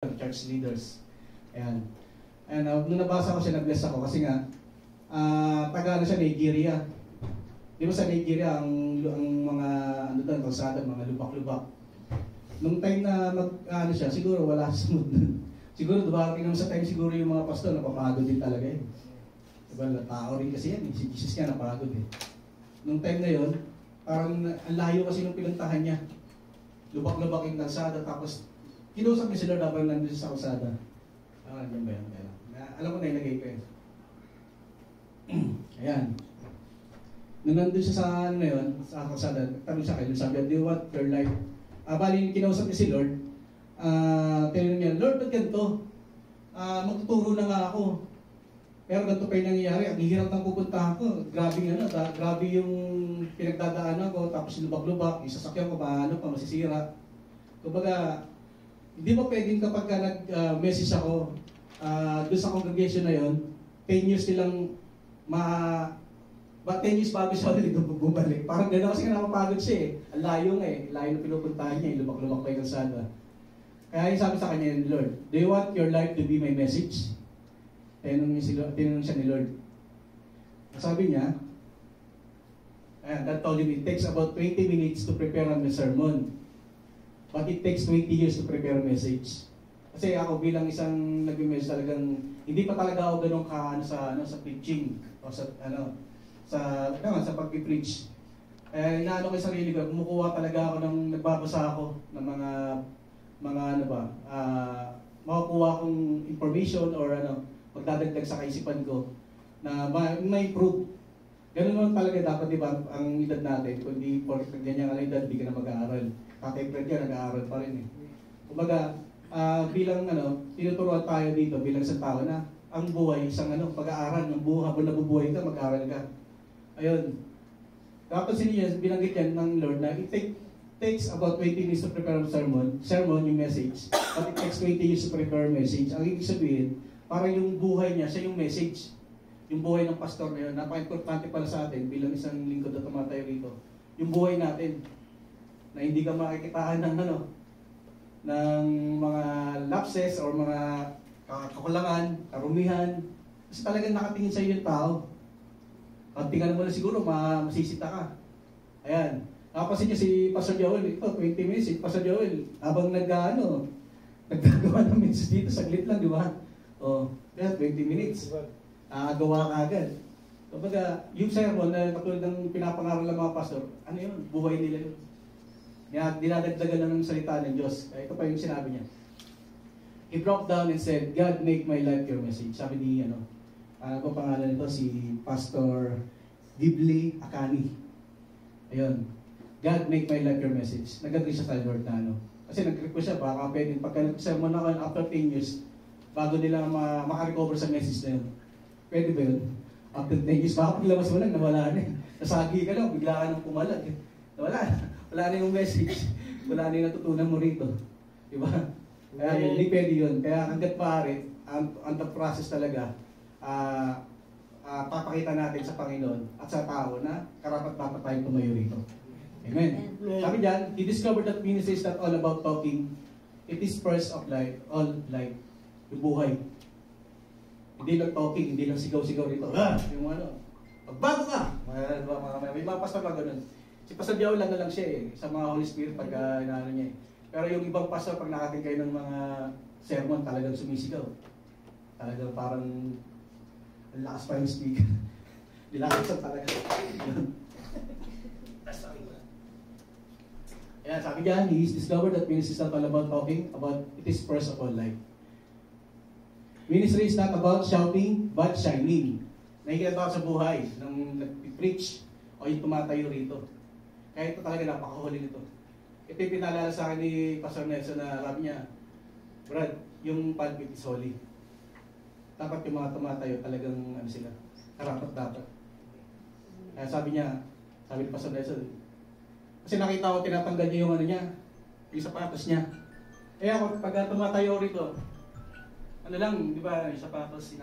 church leaders. Ayan. And nung nabasa ko siya, na-bless ako kasi nga, taga siya, Nigeria. Di ba sa Nigeria, ang mga kalsada, mga lubak-lubak. Nung time na siya, siguro wala sa mood nun. Siguro, dumating naman sa time siguro yung mga pastor, napapagod din talaga eh. Diba, tao rin kasi yan eh. Si Jesus nga napagod eh. Nung time na yon, parang ang layo kasi nung pinuntahan niya. Lubak-lubak yung kalsada, tapos kinusap niya si Lord habang nandun sa kalsada. Yan ba yan? Alam ko na ilagay ko yun. Ayan. Nung nandun siya sa sa kalsada, tanong siya kayo, sabi niya, do you want your life? Bali, kinausap niya si Lord. Tinanong niya, Lord, ba't ganito? Magtuturo na nga ako. Pero ganito pa yung nangyayari, ang hirap ng pupuntahan ko. Grabe yung pinagdadaanan ko, tapos lubak-lubak, yung sasakyan ko, masisira. Kumbaga, hindi ba pwedeng kapag nag-message ako doon sa congregation na yon, 10 years nilang 10 years bago siya ulit bumalik. Parang gano'n kasi napapagod siya eh. Ang layo nga eh. Layo na pinupuntahan niya, lubak-lubak pa yung kalsada. Kaya yung sabi sa kanya, Lord, do you want your life to be my message? Tinanong siya ni Lord. Sabi niya, God told him it takes about 20 minutes to prepare a sermon. But it takes 20 years to prepare a message. Kasi ako bilang isang nag-message talagang hindi pa talaga ako ganun sa preaching o sa pag-preach. Inaano ko sa sarili ko, kumukuha talaga ako nagbabasa ako ng makukuha akong information or pagdadagdag sa kaisipan ko na may proof. Ganun naman talaga dapat, di ba, ang edad natin. Kung di porket ganyan ang edad, di ka na mag-aaral. Tatay Fred yan, nag-aaral pa rin eh. Kumbaga, bilang tinuturuan tayo dito bilang isang tao na ang buhay, isang pag-aaral ng buhay, habang nabubuhay ka, mag-aaral ka. Ayun. Tapos binanggit yan ng Lord na it takes about 20 minutes to prepare a sermon yung message, but it takes 20 years to prepare a message. Ang ibig sabihin, parang yung buhay niya, siya yung message. Yung buhay ng pastor na yun, napaka-importante pala sa atin bilang isang lingkod na tumatayo rito. Yung buhay natin, na hindi ka makikitaan ng mga lapses or mga kakulangan, karumihan. Kasi talagang nakatingin sa iyo yung tao. At tingnan mo na siguro, masisita ka. Ayan. Nakapasin niyo si Pastor Joel, ito, 20 minutes, si Pastor Joel, habang nagagawa ng message dito, saglit lang, di ba? O, 20 minutes. Gawa ka agad. Kumbaga, yung sermon na katulad ng pinapangaral ng mga pastor, ano yun? Buhay nila yun. Dinadagdagan lang ng salita ng Diyos. Ito pa yung sinabi niya. He broke down and said, God, make my life your message. Sabi ni, kung pangalan nito, si Pastor Dibley Akani. Ayun. God, make my life your message. Nag-agree siya sa Lord na Kasi nag-request siya, baka pwede, pagka nag-sermon ako after 10 years, bago nila makarecover sa message na yun. Pwede ba yun? After 10 years, baka paglabas mo lang, nawala na eh. Nasagi ka lang, bigla ka nang pumalag eh. Wala na yung message. Wala na yung natutunan mo rito. Diba? Kaya hindi pwede yun. Kaya hanggat maaari, ang process talaga, papakita natin sa Panginoon at sa tao na karapat-dapat tayong tumayo rito. Amen. Sabi dyan, he discovered that ministry is not all about talking. It is first of life, all life. Yung buhay. Hindi lang talking, hindi lang sigaw-sigaw rito. Yung pagbago ka! May mga pastor na ganun. Si Pastor Joel lang siya eh, sa mga Holy Spirit pagka inaano niya eh. Pero yung ibang pastor, pag nakating kayo ng mga sermon, talagang sumisigaw. Talagang parang ang lakas pa yung speaker. Dilakasap talaga. Ayan, sabi niya, he's discovered that ministry is not all about talking, it is first of all life. Ministry is not about shouting, but shining. Nakikita ako sa buhay nang nag-preach o yung tumatayo rito. Kaya ito talaga napakahuli nito. Ito yung pinalala sa akin ni Pastor Nelson na sabi niya, Brad, yung pulpit is holy. Dapat yung mga tumatayo talagang sila, karapat-dapat. Kaya sabi ni Pastor Nelson, kasi nakita ko tinatanggal niya yung yung sapatos niya. Kaya ako, pag tumatayo rito, di ba, yung sapatos,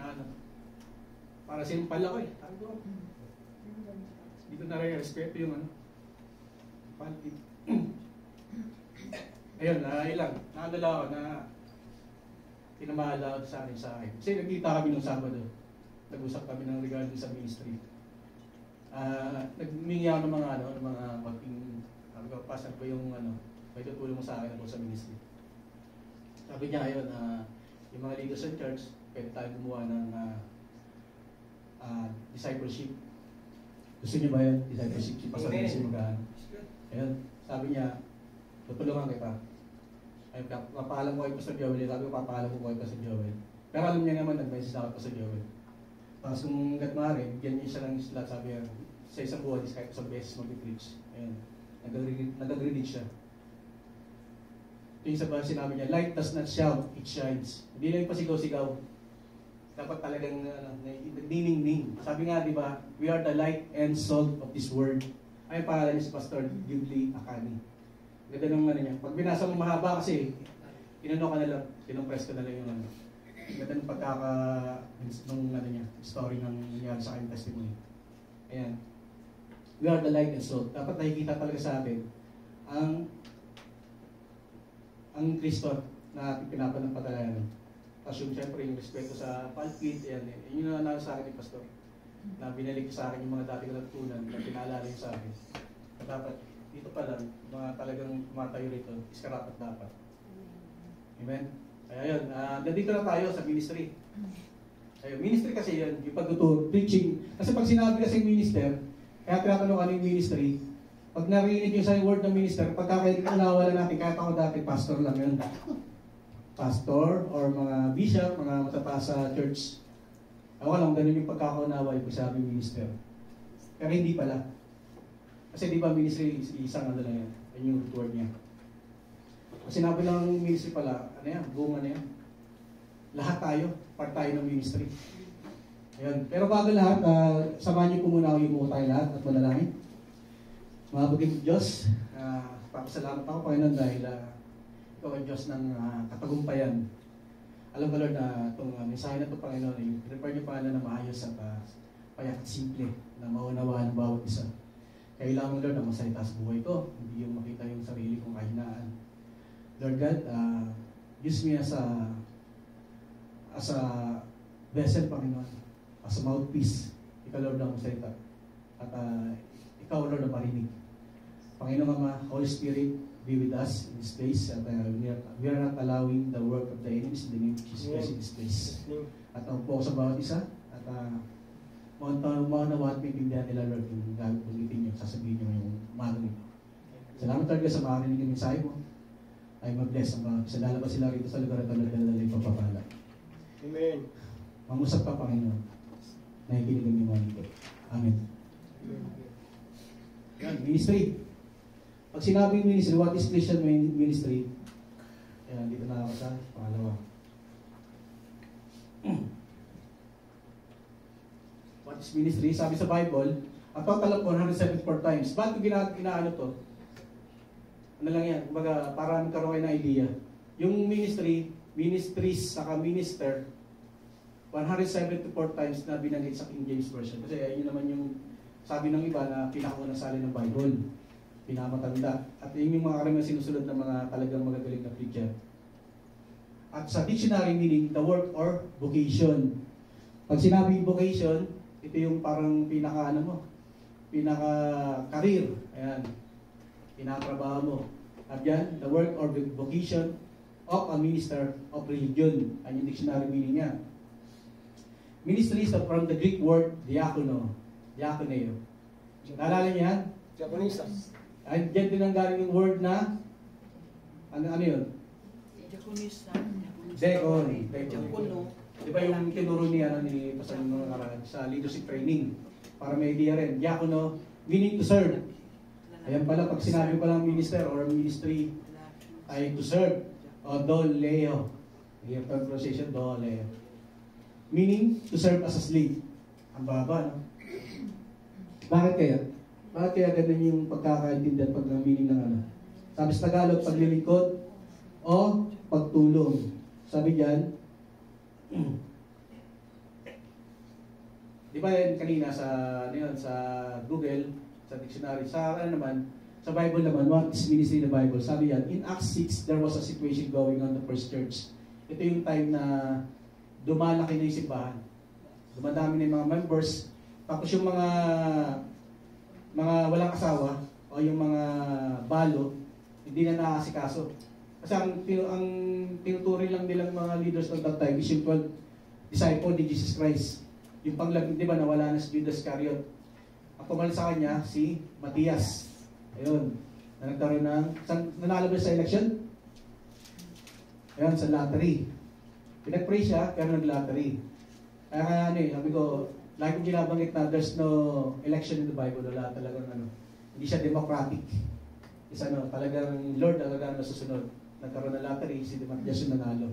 para simple ako eh. Hindi ko na-respeto yung pulpit. Ayun, ilang. Nakadala ako na pinamahalaw sa akin. Kasi nagkita kami nung Sabado. Nag-usap kami ng regarding sa ministry. Nagmingi ako ng mga maging, pasan ko yung may tutulong mo sa akin ako sa ministry. Sabi niya ngayon, yung mga leaders ng church, pwede tayo gumawa ng discipleship. Gusto niyo ba yun? Discipleship, si Pastor Nancy Magahan. Ayun, sabi niya, tutulungan kita. Ay, papahalam ko kay Pastor Joel. Sabi ko, papahalam ko kay Pastor Joel. Pero alam niya naman, nag-message ako Pastor Joel. Tapos kung gatmari, bigyan niya siya ng slot, sabi niya, sa isang buwan, kahit isang beses mag-preach. Ayun, nag-agree siya. Ito yung sabi sinabi niya, light does not shout, it shines. Hindi lang yung pasigaw-sigaw. Dapat talagang nagniningning. Sabi nga, di ba, we are the light and salt of this world. Ay, pangalan niya si Pastor Gibli Akani. Ganda ng niya. Pag binasa mo mahaba kasi, inano ka na lang, pinumpress ka na lang yung ganda ng nung niya, story ng nangyari sa aking testimony. Ayan. We are the light and salt. Dapat nakikita talaga sa atin ang Kristo na ating pinapanampatayan. Tapos yung siyempre yung respeto sa pulpit, ayan, yun yung nanalo sa akin ni Pastor. Na binalik sa akin yung mga dati ko natutunan na pinaalala yung sa akin. Dapat dito pa lang, mga talagang matayo rito, is karapat dapat. Amen? Kaya yun, nandito na tayo sa ministry. Ayun, ministry kasi yun, yung pagtuturo, preaching. Kasi pag sinabi kasi minister, kaya tinatanong ano yung ministry, pag narinig yung sa word ng minister, pagkakaunawa lang natin, kahit ako dati, pastor lang yun. Pastor, or mga bishop, mga matataas sa church. Ako lang, ganun yung pagkakaunawa yung sabi minister. Pero hindi pala. Kasi di ba ministry, isang lang yan. Yan yung word niya. Kasi sinabi lang ng ministry pala, bunga na yan. Lahat tayo, part tayo ng ministry. Ayan. Pero bago lahat, samahan niyo po muna ako yung tayo lahat at manalangin. Mga baging Diyos, papasalamat ako Panginoon dahil ikaw ay Diyos ng katagumpayan. Alam ko Lord na itong mensahe na ito Panginoon, i-prepare niyo Panginoon na maayos at payak at simple na maunawaan ng bawat isa. Kailangan Lord na masalita sa buhay ko, hindi yung makita yung sarili kong kahinaan. Lord God, use me as a vessel Panginoon, as a mouthpiece. Ikaw Lord na masalita. At ikaw Lord na marinig. Panginoon Ama, Holy Spirit, be with us in this place. At we are not allowing the work of the enemies in the name of Jesus Christ in this place. At ang po sa bawat isa. At maunawa at maintindihan nila Lord yung gagawin niyo, sasabihin niyo yung umaga nito. Salamat talaga sa makarinig ng mensahe mo. Ay mag-bless ang mga isa. Lalabas sila rito sa lugar at talaga yung papapala. Amen. Mangusap ka Panginoon. Nakikinig ang mga nito. Amen. Yan, ministry. Pag sinabing ministry, what is Christian ministry? Ayan, dito na ako sa pangalawa. What is ministry? Sabi sa Bible, a total of 174 times. Ba't ko ginaano to? Ano lang yan? Kumbaga, para magkaroon kayo ng idea. Yung ministries, saka minister, 174 times na binanggit sa King James Version. Kasi yun naman yung sabi ng iba na pinakaunang salin ng Bible. Pinamatanda. At yun yung mga karamihan sinusunod ng mga talagang magagaling na preacher. At sa dictionary meaning, the work or vocation. Pag sinabi vocation, ito yung parang pinaka-career. Ayan. Pinatrabaho mo. At yan, the work or vocation of a minister of religion. Ang yung dictionary meaning niya. Ministry is from the Greek word diakono. Diakoneo. Naalala niyo yan? Diakonisa. Ay, dyan din ang galing yung word na ano yun? Diakonisa. Dekon. Diakono. Di ba yung tinuro niya ni Pastor mga karaan sa leadership training? Para may idea rin. Diakono, meaning to serve. Ayan pala, pag sinabi pa lang minister or ministry ay to serve. O doleo. Yung pronunciation, doleo. Meaning, to serve as a slave. Ang baba, no? Bakit kaya? Bakit kaya ganun yung pagkakaintindihan pag ng meaning ng ano? Sabi sa Tagalog, paglilingkod o pagtulong. Sabi diyan, di ba yan kanina sa Google, sa dictionary, sa Bible naman, what is ministry in the Bible? Sabi yan, in Acts 6, there was a situation going on in the first church. ito yung time na dumalaki na yung simbahan. Dumadami na yung mga members. Tapos yung mga walang asawa o yung mga balo, hindi na nakasikaso. Kasi ang tinuturi lang nilang mga leaders of that time is yung 12 disciple ni Jesus Christ. Yung panglabing, di ba, nawala na si Judas Iscariot. Ang pumalit sa kanya, si Matias. Ayun, na nagkaroon ng, nanalo ba sa election? Ayun, sa lottery. Pinag-pray siya, pero nag-lottery. Kaya sabi ko, like kong ginabanggit na there's no election in the Bible, wala talagang hindi siya democratic. Isa talagang Lord talaga nasusunod. Nagkaroon ng lottery, si Matias yung nanalo.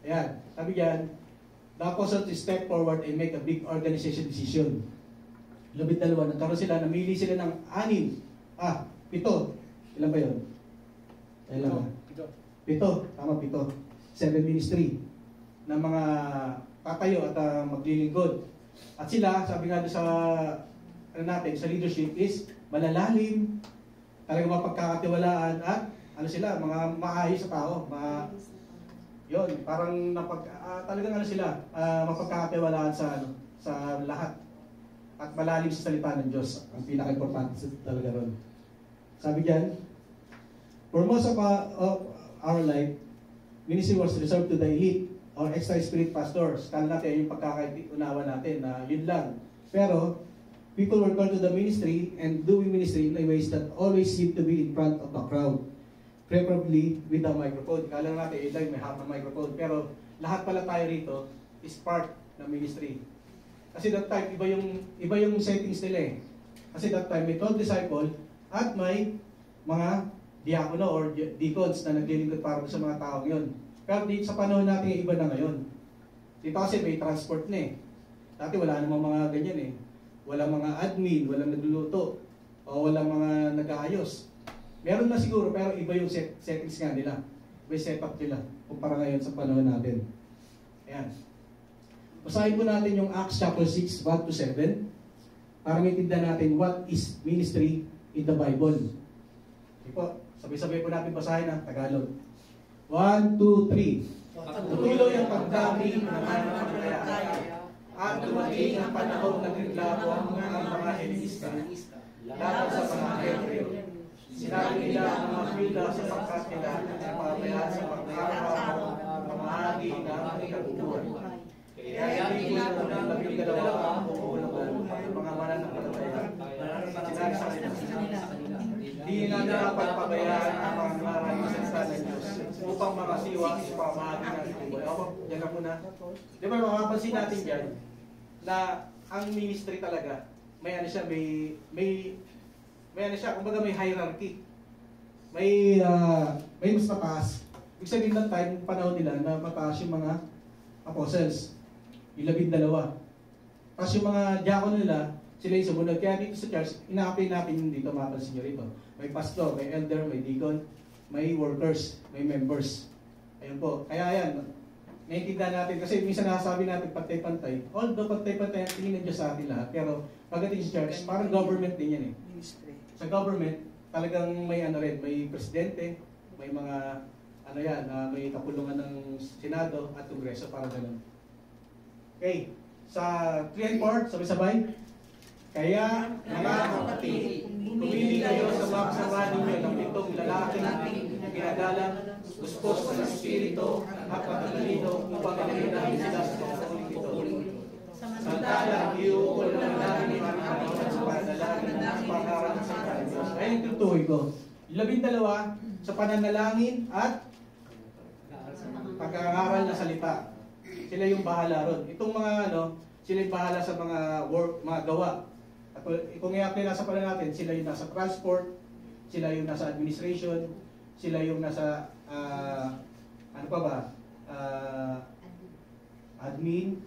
Ayan, sabi diyan, the apostle to step forward and make a big organization decision. 12, nagkaroon sila, namili sila ng 7. Ilan ba yun? Ilan ba? 7, tama 7. 7 ministry na mga tatayo at maglilingkod. At sila, sabi nga doon sa sa leadership is malalalim, talagang mapagkakatiwalaan at sila, mga maayos sa tao, yun, parang talagang sila, mapagkakatiwalaan sa lahat. At malalim sa salita ng Diyos. Ang pinaka-importante talaga ron. Sabi diyan, for most of our life, ministry was reserved to the elite or extra spirit pastors. Kala natin yung pagkakaunawa natin na yun lang. Pero, people were called to the ministry and doing ministry in ways that always seem to be in front of the crowd. Preferably with a microphone. Kala natin, may half na microphone. Pero, lahat pala tayo rito is part ng ministry. Kasi that time, iba yung settings nila eh. Kasi that time, may 12 disciple at may mga diakono or deacons na naglilingkod para sa mga taong yun. Pero dito sa panahon natin, iba na ngayon. Dito kasi may transport na eh. Dati wala namang mga ganyan eh. Walang mga admin, walang nagluluto, o walang mga nag-aayos. Meron na siguro, pero iba yung settings nga nila. May setup nila, kumpara ngayon sa panahon natin. Ayan. Basahin po natin yung Acts chapter 6, 1-7, para maintindihan natin what is ministry in the Bible. Okay po, sabay-sabay po natin basahin ang Tagalog. 1, 2, 3. Patuloy ang pagdami ng mananampalataya at dumating ang panahon na nagreklamo ang mga Helenista laban sa mga Hebreo. Sinabi nila ang mga Yuda sapagkat nila ang pabayaan sa pag-araw ng pamahagi ng ikabubuhan. Kaya hindi ko na ng 12 ang pupunan ang mga mananampalataya. Sinabi sa kanila, hindi na dapat pabayaan ang mga maraming salita ng Diyos upang makasiwa sa pamahagi ng ikabubuhan. Ako, dyan ka muna. Di ba, makapansin natin dyan na ang ministry talaga, may kumbaga may hierarchy. May mas mataas. Ibig sabihin ng time, panahon nila na mataas yung mga apostles. Yung 12. Tapos yung mga diakono nila, sila yung sumunod. Kaya dito sa church, ina-apply natin dito, mapapansin nyo rito. May pastor, may elder, may deacon, may workers, may members. Ayun po. Kaya yan, naiintindihan natin. Kasi minsan nasasabi natin pantay-pantay. Although pantay-pantay ang tingin ng Diyos sa atin lahat. Pero pagdating sa church, parang government din yan eh. Sa government, talagang may may presidente, may mga may kapulungan ng Senado at Kongreso, para ganun. Okay, sa 3 and 4, sabay-sabay. Kaya, mga kapatid, pumili kayo sa mga kasama ninyo ng 7 lalaki na ginagalang, guspos sa Espiritu at matatalino upang alinahin sila sa pagkakulit ito. Samantala, iuukol na namin ni mga kapatid sa pananalangin at pangarap sa Diyos. Ayun yung tutuloy ko. 12 sa pananalangin at pag-aaral na salita. Sila yung bahala ron. Itong mga sila yung bahala sa mga work, mga gawa. At kung i-apply nasa pala natin, sila yung nasa transport, sila yung nasa administration, sila yung nasa admin,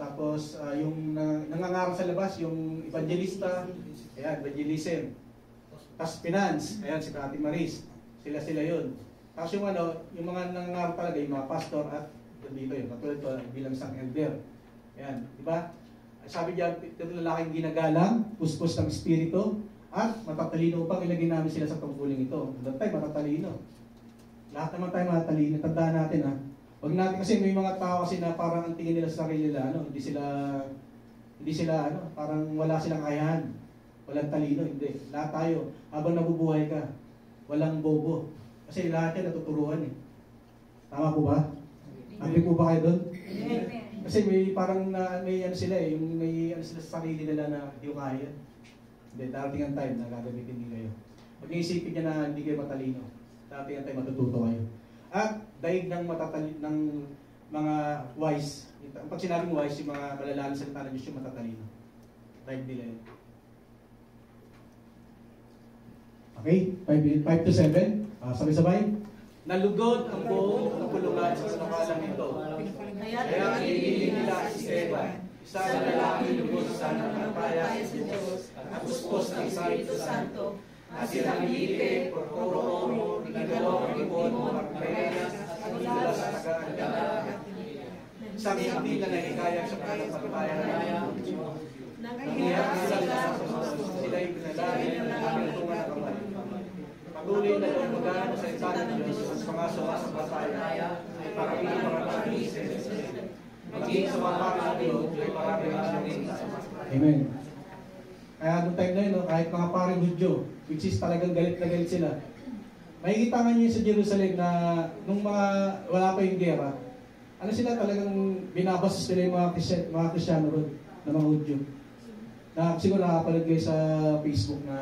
tapos yung nangangaral sa labas, yung evangelista, ayan, evangelism. Tapos finance, ayan, si Ate Maris, sila yun. Tapos yung yung mga nangangaral talaga, yung mga pastor at dito yun, katulad ito bilang isang elder. Ayan, di ba? Sabi diyan, itong lalaking ginagalang, puspos ng espiritu, at matatalino upang ilagay namin sila sa tungkuling ito. Doon tayo matatalino. Lahat naman tayo matatalino. Tandaan natin Wag natin, kasi may mga tao kasi na parang ang tingin nila sa sarili nila, ano, hindi sila ano, parang wala silang kakayahan. Walang talino, hindi. Lahat tayo, habang nabubuhay ka, walang bobo. Kasi lahat yan natuturuan eh. Tama po ba? Agree po ba kayo doon? Kasi may parang may ano sila eh, yung may ano sila sa sarili nila na hindi ko kaya. Hindi, darating ang time na gagamitin din kayo. Huwag niyo isipin niya na hindi kayo matalino. Darating ang time matututo kayo. At daig ng ng mga wise. Pag sinabing wise, yung mga malalalang salita ng Diyos yung matatalino. Daig nila yun. Okay, 5 to 7. Sabay-sabay. Nalugod ang buong kapulungan sa kasapalan nito. Kaya hinihiling nila si Esteban, isa na lalaki lubos sa nananampalataya sa Diyos at uspos ng Espiritu Santo, at silang Felipe, Procoro, Nicanor, Timon, Parmenas, at Nicolas sa taga-Antioquia. Isang hindi na nahikayang sa pananampalataya ng Diyos. Nangiyak sila sila'y pinalangin ng pinuntungan ng kamay. Patuloy na doon magana sa salita ng Diyos at mga sumasabataya ay marami maging sa mga pangalaman ay marami. Amen. Kaya noong time na yun, kahit mga paring Hudyo, which is talagang galit na galit sila, makikita nga nyo sa Jerusalem na nung wala pa yung gera, ano sila talagang binabasos nila yung mga Kristyano ron, na mga Hudyo. Na siguro nakapalad kayo sa Facebook na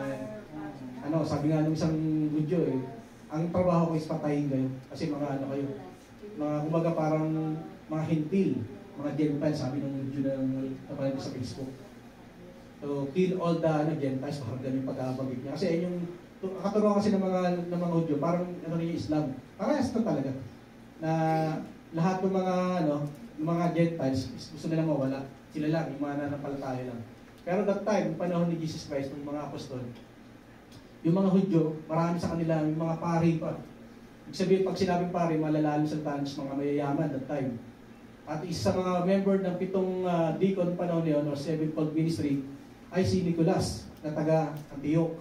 ano, sabi nga nung isang Hudyo eh, ang trabaho ko is patayin kayo. Kasi mga ano kayo, mga kumbaga parang mga hintil, mga Gentiles, sabi ng Hudyo na napalad sa Facebook. So, kill all the Gentiles, parang ganun yung pag-aabagit niya. Kasi yung katuruan kasi ng mga Hudyo, parang ano rin yung Islam. Parang ito talaga. Na lahat ng mga Gentiles, gusto nila mawala. Sila lang, yung mga nanampalataya lang. Pero that time, panahon ni Jesus Christ, ng mga apostol, yung mga Hudyo, marami sa kanila, yung mga pari pa. Ibig sabihin, pag sinabing pari, malalalo sa tanis, mga mayayaman that time. At isa sa mga member ng 7 deacon panahon niyon, or 7-fold ministry, ay si Nicolas, na taga Antioch.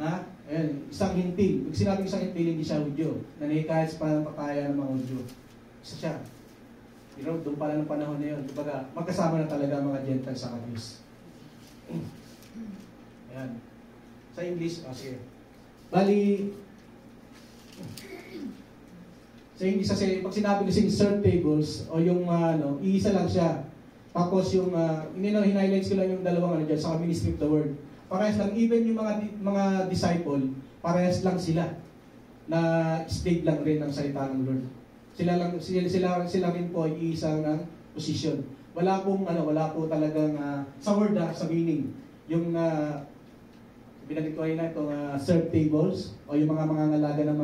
Na, ayun, isang hintil. Pag sinabing isang hintil, hindi siya Hudyo. Nanihikayat sa pananampalataya ng mga Hudyo. Isa siya. You know, doon pala ng panahon na yun. Dibaga, magkasama na talaga ang mga Gentiles sa Diyos. Ayan. Sa English, sige. Bali, sa English kasi, pag sinabi kasi insert tables, o yung iisa lang siya. Tapos yung, hinighlights ko lang yung dalawang dyan, sa ministry of the word. Parehas lang, even yung mga disciple, parehas lang sila, na state lang rin ng salita ng Lord. Sila rin po ay iisang ng position. Wala po talagang, sa word sa meaning, yung, binagit ko na itong serve tables o yung mga ngalaga ng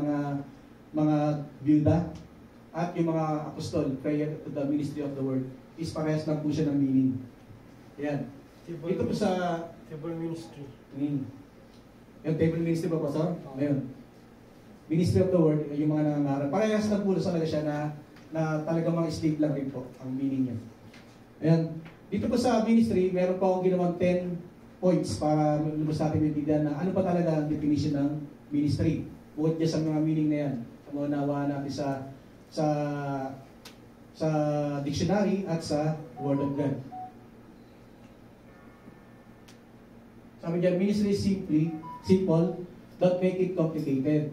mga byuda at yung mga apostol prior to the ministry of the word is parehas lang po siya ng meaning. Yan. Dito po sa table ministry. Yung table ministry ba, Pastor? Ngayon. Ministry of the word, yung mga nangangarap. Parehas lang po talaga siya na talagang mga slave lang rin po ang meaning niya. Ayan. Dito po sa ministry, meron pa akong ginawang 10 points para lumabas natin maintindihan na ano pa talaga ang definition ng ministry. Bukod dyan sa mga meaning na yan, maunawaan natin sa dictionary at sa Word of God. Sabi dyan, ministry is simple, don't make it complicated.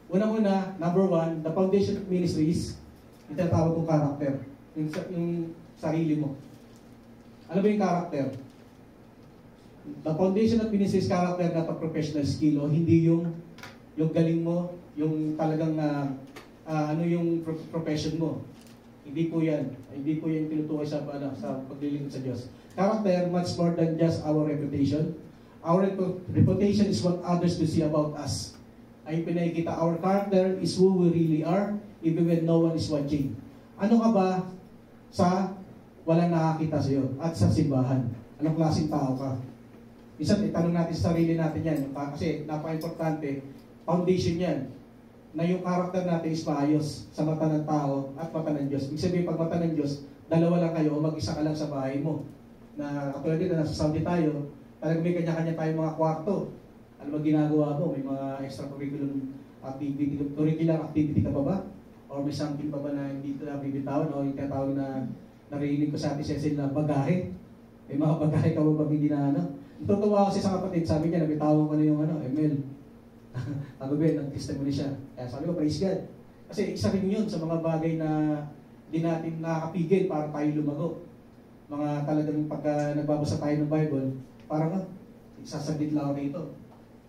Una-una, number 1, the foundation of ministry is yung tinatawag kong character. Yung sarili mo. Ano ba yung character? The foundation of ministry is character, not a professional skill, o hindi yung galing mo, yung talagang yung profession mo. Hindi po yan. Hindi po yan tinutukoy sa paglilingkod sa Diyos. Character, much more than just our reputation. Our reputation is what others will see about us. Ay pinakikita, our character is who we really are, even when no one is watching. Ano ka ba sa walang nakakita sa iyo at sa simbahan? Anong klaseng tao ka? Minsan, itanong natin sa sarili natin yan. Kasi napaka-importante, foundation yan, na yung karakter natin is maayos sa mata ng tao at mata ng Diyos. Ibig sabihin, pag mata ng Diyos, dalawa lang kayo o mag-isa ka lang sa bahay mo. Na katulad din na nasa Saudi tayo, talagang may kanya-kanya tayong mga kwarto. Ano ba ginagawa mo? May mga extracurricular activity ka pa ba? Or may something pa ba na hindi na bibitawan o yung tinatawag na narinig ko sa atin Cecil na bagahe. May mga bagahe ka ba hindi na ano? Natutuwa ako sa kapatid, sabi niya, nabitawan ko na yung ML. Kagabi, nag-testimony siya. Kaya sabi ko, praise God. Kasi isa rin yun sa mga bagay na hindi natin nakakapigil para tayo lumago. Mga talagang pagka nagbabasa tayo ng Bible, parang sasaglit lang ako rito.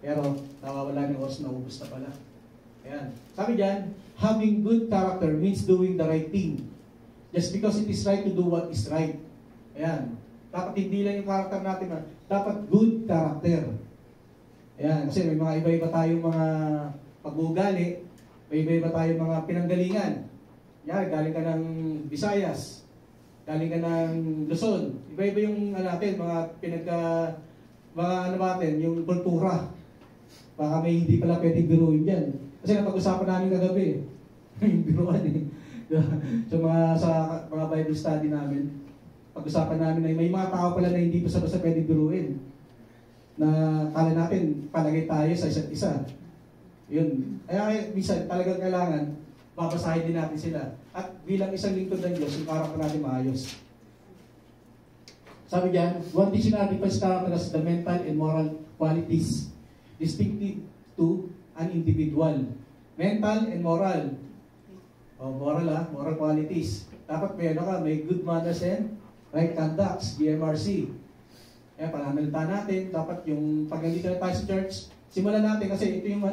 Pero nawawala ng oras, naubos na pala. Ayan. Sabi diyan, having good character means doing the right thing. Just because it is right to do what is right. Ayan. Dapat hindi lang yung character natin, dapat good character. Ayan. Kasi may mga iba-iba tayong mga pag-uugali, may iba-iba tayong mga pinanggalingan. Yan, galing ka ng Visayas, galing ka ng Luzon. Iba-iba yung natin, mga ano natin, yung kultura. Baka may hindi pala pwedeng biruin dyan. Kasi napag-usapan namin kagabi, yung biruan eh. So sa mga Bible study namin, pag-usapan namin na may mga tao pala na hindi basta-basta pwedeng biruin. Na kala natin, palagay tayo sa isa't isa. Yun. Kaya minsan talagang kailangan, babasahin din natin sila. At bilang isang lingkod ng Diyos, yung karakter natin maayos. Sabi diyan, one dictionary defines character as the mental and moral qualities distinctive to an individual. Mental and moral. Moral qualities. Dapat may good manners and right conducts, GMRC. Kaya pananalita natin, dapat yung pag nandito na tayo sa church, simulan natin kasi ito yung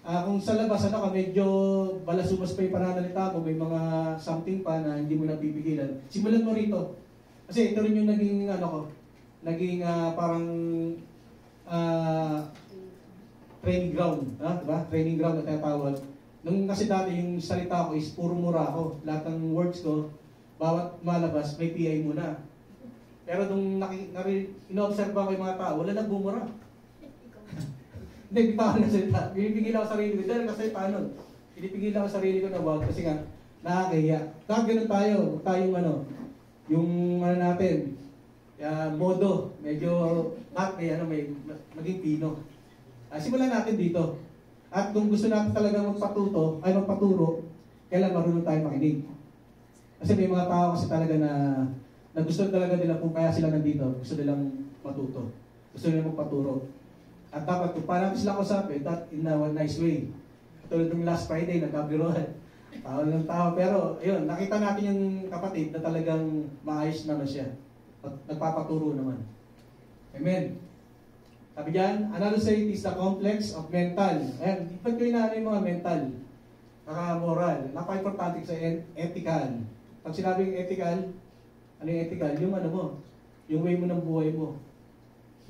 kung sa labas medyo balasumas pa yung pananalita mo, may mga something pa na hindi mo napipigilan. Simulan mo rito. Kasi ito rin yung naging parang training ground, diba? Training ground na tinatawag. Nung kasi dati yung salita ko is puro mura ako. Lahat ng words ko, bawat malabas, may PI muna. Pero nung ino-observe ko yung mga tao, wala nang bumura. Hindi, bitawan na salita. Pinipigil ako sarili ko. Dahil kasi paano? Pinipigil ako sarili ko na wag kasi nga, nakakahiya. Kahit ganun tayo, tayong yung natin, modo, medyo, may maging pino. Simulan natin dito. At kung gusto natin talaga magpaturo, kailan marunong tayo makinig. Kasi may mga tao kasi talaga na gusto talaga nila kung kaya sila nandito, gusto nilang matuto. Gusto nilang magpaturo. At dapat kung paano sila kausapin, that in a nice way. Tulad ng last Friday, nagkabiruan. Tao ng tao. Pero, yun, nakita natin yung kapatid na talagang maayos naman siya. At nagpapaturo naman. Amen. Sabi dyan, another say is the complex of mental. Ayan, ba't ko yung mga mental? Naka-moral. Napaka-importante sa ethical. Pag sinabing ethical, ano yung ethical? Yung yung way mo ng buhay mo.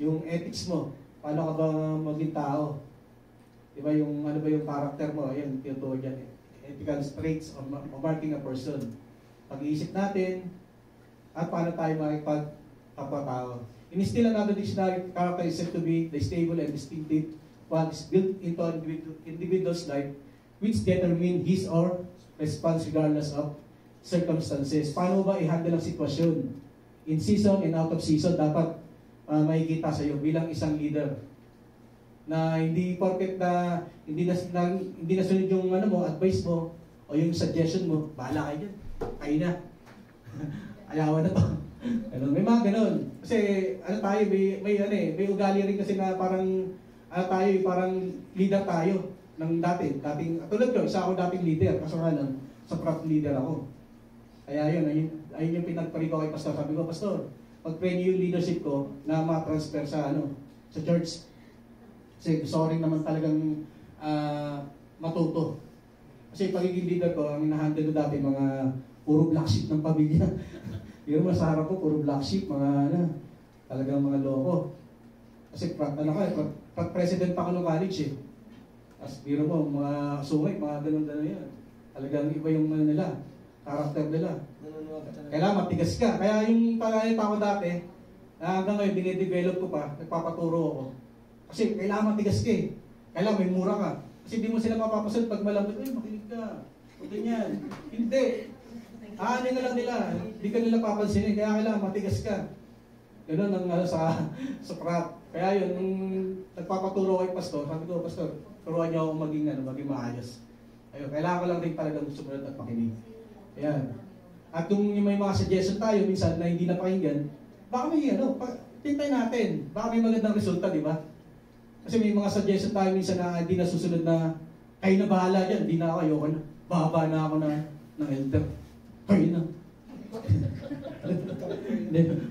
Yung ethics mo. Paano ka ba maging tao? Diba yung ano ba yung character mo? Ayan, tinutuwa dyan. Ethical traits of marking a person. Pag-iisip natin, at paano tayo makipagkapwa-tao. In still another dictionary, character is said to be the stable and distinctive qualities built into an individual's life which determine his or response regardless of circumstances. Paano ba i-handle ang sitwasyon? In season and out of season, dapat makikita sa iyo bilang isang leader. Na hindi porket na hindi nasunod yung advice mo o yung suggestion mo, bahala kayo dyan. Kayo na. Ayawan na to. May mga ganun. Kasi tayo, may ugali rin kasi na parang parang leader tayo ng dating tulad ko, isa ako dating leader, kaso nga lang, sa prop leader ako. Kaya ayun yung pinagpari ko kay Pastor. Sabi ko, Pastor, pag-pray niyo yung leadership ko na ma-transfer sa sa church. Kasi gusto ko rin naman talagang matuto. Kasi pagiging leader ko, ang hinahandle ko dati, mga puro black sheep ng pamilya. Yung sa harap ko, puro black sheep, talagang mga loko. Kasi president pa ako ng college eh. As biro mo, mga sungay, mga ganun-ganun yan. Talagang iba yung nila, karakter nila. Kailangan matigas ka. Kaya yung pagkain pa ako dati, hanggang ngayon, dinidevelop ko pa, nagpapaturo ako. Kasi kailangan matigas ka eh. Kailangan may mura ka. Kasi hindi mo sila mapapasunod pag malambot, makinig ka. O ganyan. Hindi. Ano na lang nila, hindi ka nila papansinin, kaya kailangan matigas ka. Ganun ang sa prop. Kaya yun, nung nagpapaturo kay Pastor, sabi ko, Pastor, turuan niyo ako maging maayos. Ayun, kailangan ko lang rin talagang sumunod at makinig. Ayan. At kung may mga suggestion tayo minsan na hindi napakinggan, baka may tintay natin. Baka may magandang resulta, di ba? Kasi may mga suggestion tayo minsan na hindi nasusunod na kayo na bahala dyan, hindi na ako, ayoko na. Baba na ako ng elder. Kayo na.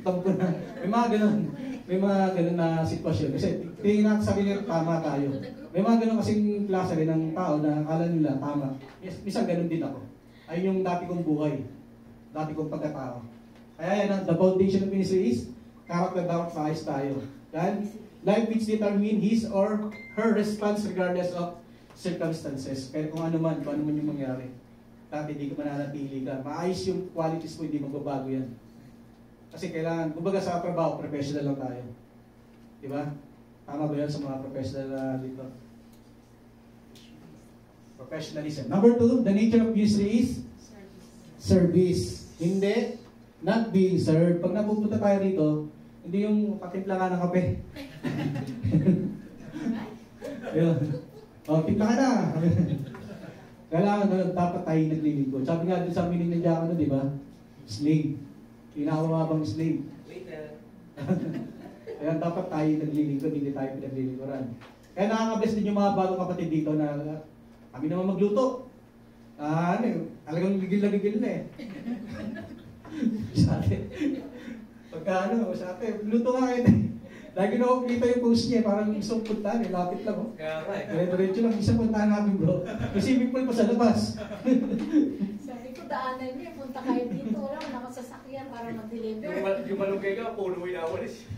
Tampo na. May mga ganun na sitwasyon. Kasi tingin natin sa sarili tama tayo. May mga ganun kasing klase rin ng tao na akala nila tama. Minsan ganun din ako. Ayun yung dati kong buhay. Dati kong pagkatao. Kaya yan, the foundation of ministry is character dapat maayos tayo. Dan, life which determine his or her response regardless of circumstances. Kaya kung ano man yung mangyari. Dati hindi ka mananatili ka. Maayos yung qualities mo, hindi magbabago yan. Kasi kailangan, kumbaga sa trabaho, professional lang tayo. Diba? Tama ba yan sa mga professional dito? Professionalism. Number 2, the nature of ministry is service. Hindi, not being served. Pag napupunta tayo dito, hindi yung patimpla ka ng kape. Ayun. O, timpla ka na. Kailangan dapat tayo naglilingkod. Sabi nga din sa meaning ng diakono, di ba? Slave. Pinakamabang slave. Kaya dapat tayo naglilingkod, hindi tayo pinaglilingkuran. Kaya nakaka-bless din yung mga bagong kapatid dito na kami naman magluto. Talagang gigil na eh. Sa atin. Pagka sa atin, luto nga kayo. Lagi na ako kita yung post niya, parang isang puntahan eh, lapit lang oh. Diretso lang, isang puntahan namin bro. Kasi swimming pool pa sa labas. Sabi ko, daanan niyo, punta kayo dito, wala ko nakasasakyan para mag-deliver. Yung malunggay ka, pulo mo inawalis.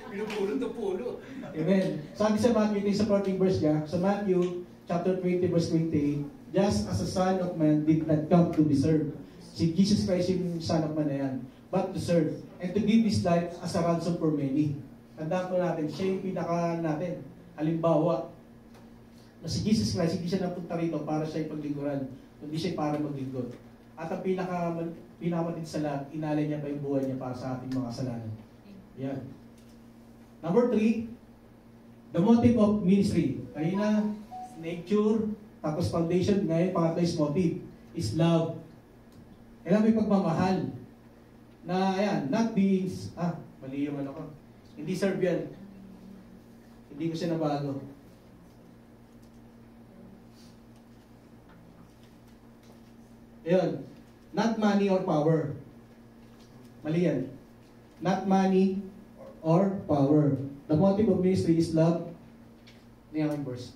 Pinupulot na pulo. Amen. Sabi sa Matthew, ito yung supporting verse niya, sa Matthew chapter 20 verse 28, just as a son of man did not come to be served. Si Jesus Christ yung son of man na yan, but to serve, and to give His life as a ransom for many. Tandaan ko natin, siya yung pinaka natin. Halimbawa, na si Jesus Christ, hindi siya napunta rito para siya ipaglingkuran, kundi siya para maglingkod. At ang pinakamatid sa lahat, inalay niya pa yung buhay niya para sa ating mga kasalanan. Yan. Number 3, the motive of ministry. Kanina, nature, tapos foundation, ngayon pangatlo is motive, is love. Kailangan may pagmamahal. Na, ayan, not being, mali yung ko. Hindi serve yan. Hindi ko siya nabago. Ayan, not money or power. Mali yan. Not money or power. The motive of ministry is love. Hindi yung verse.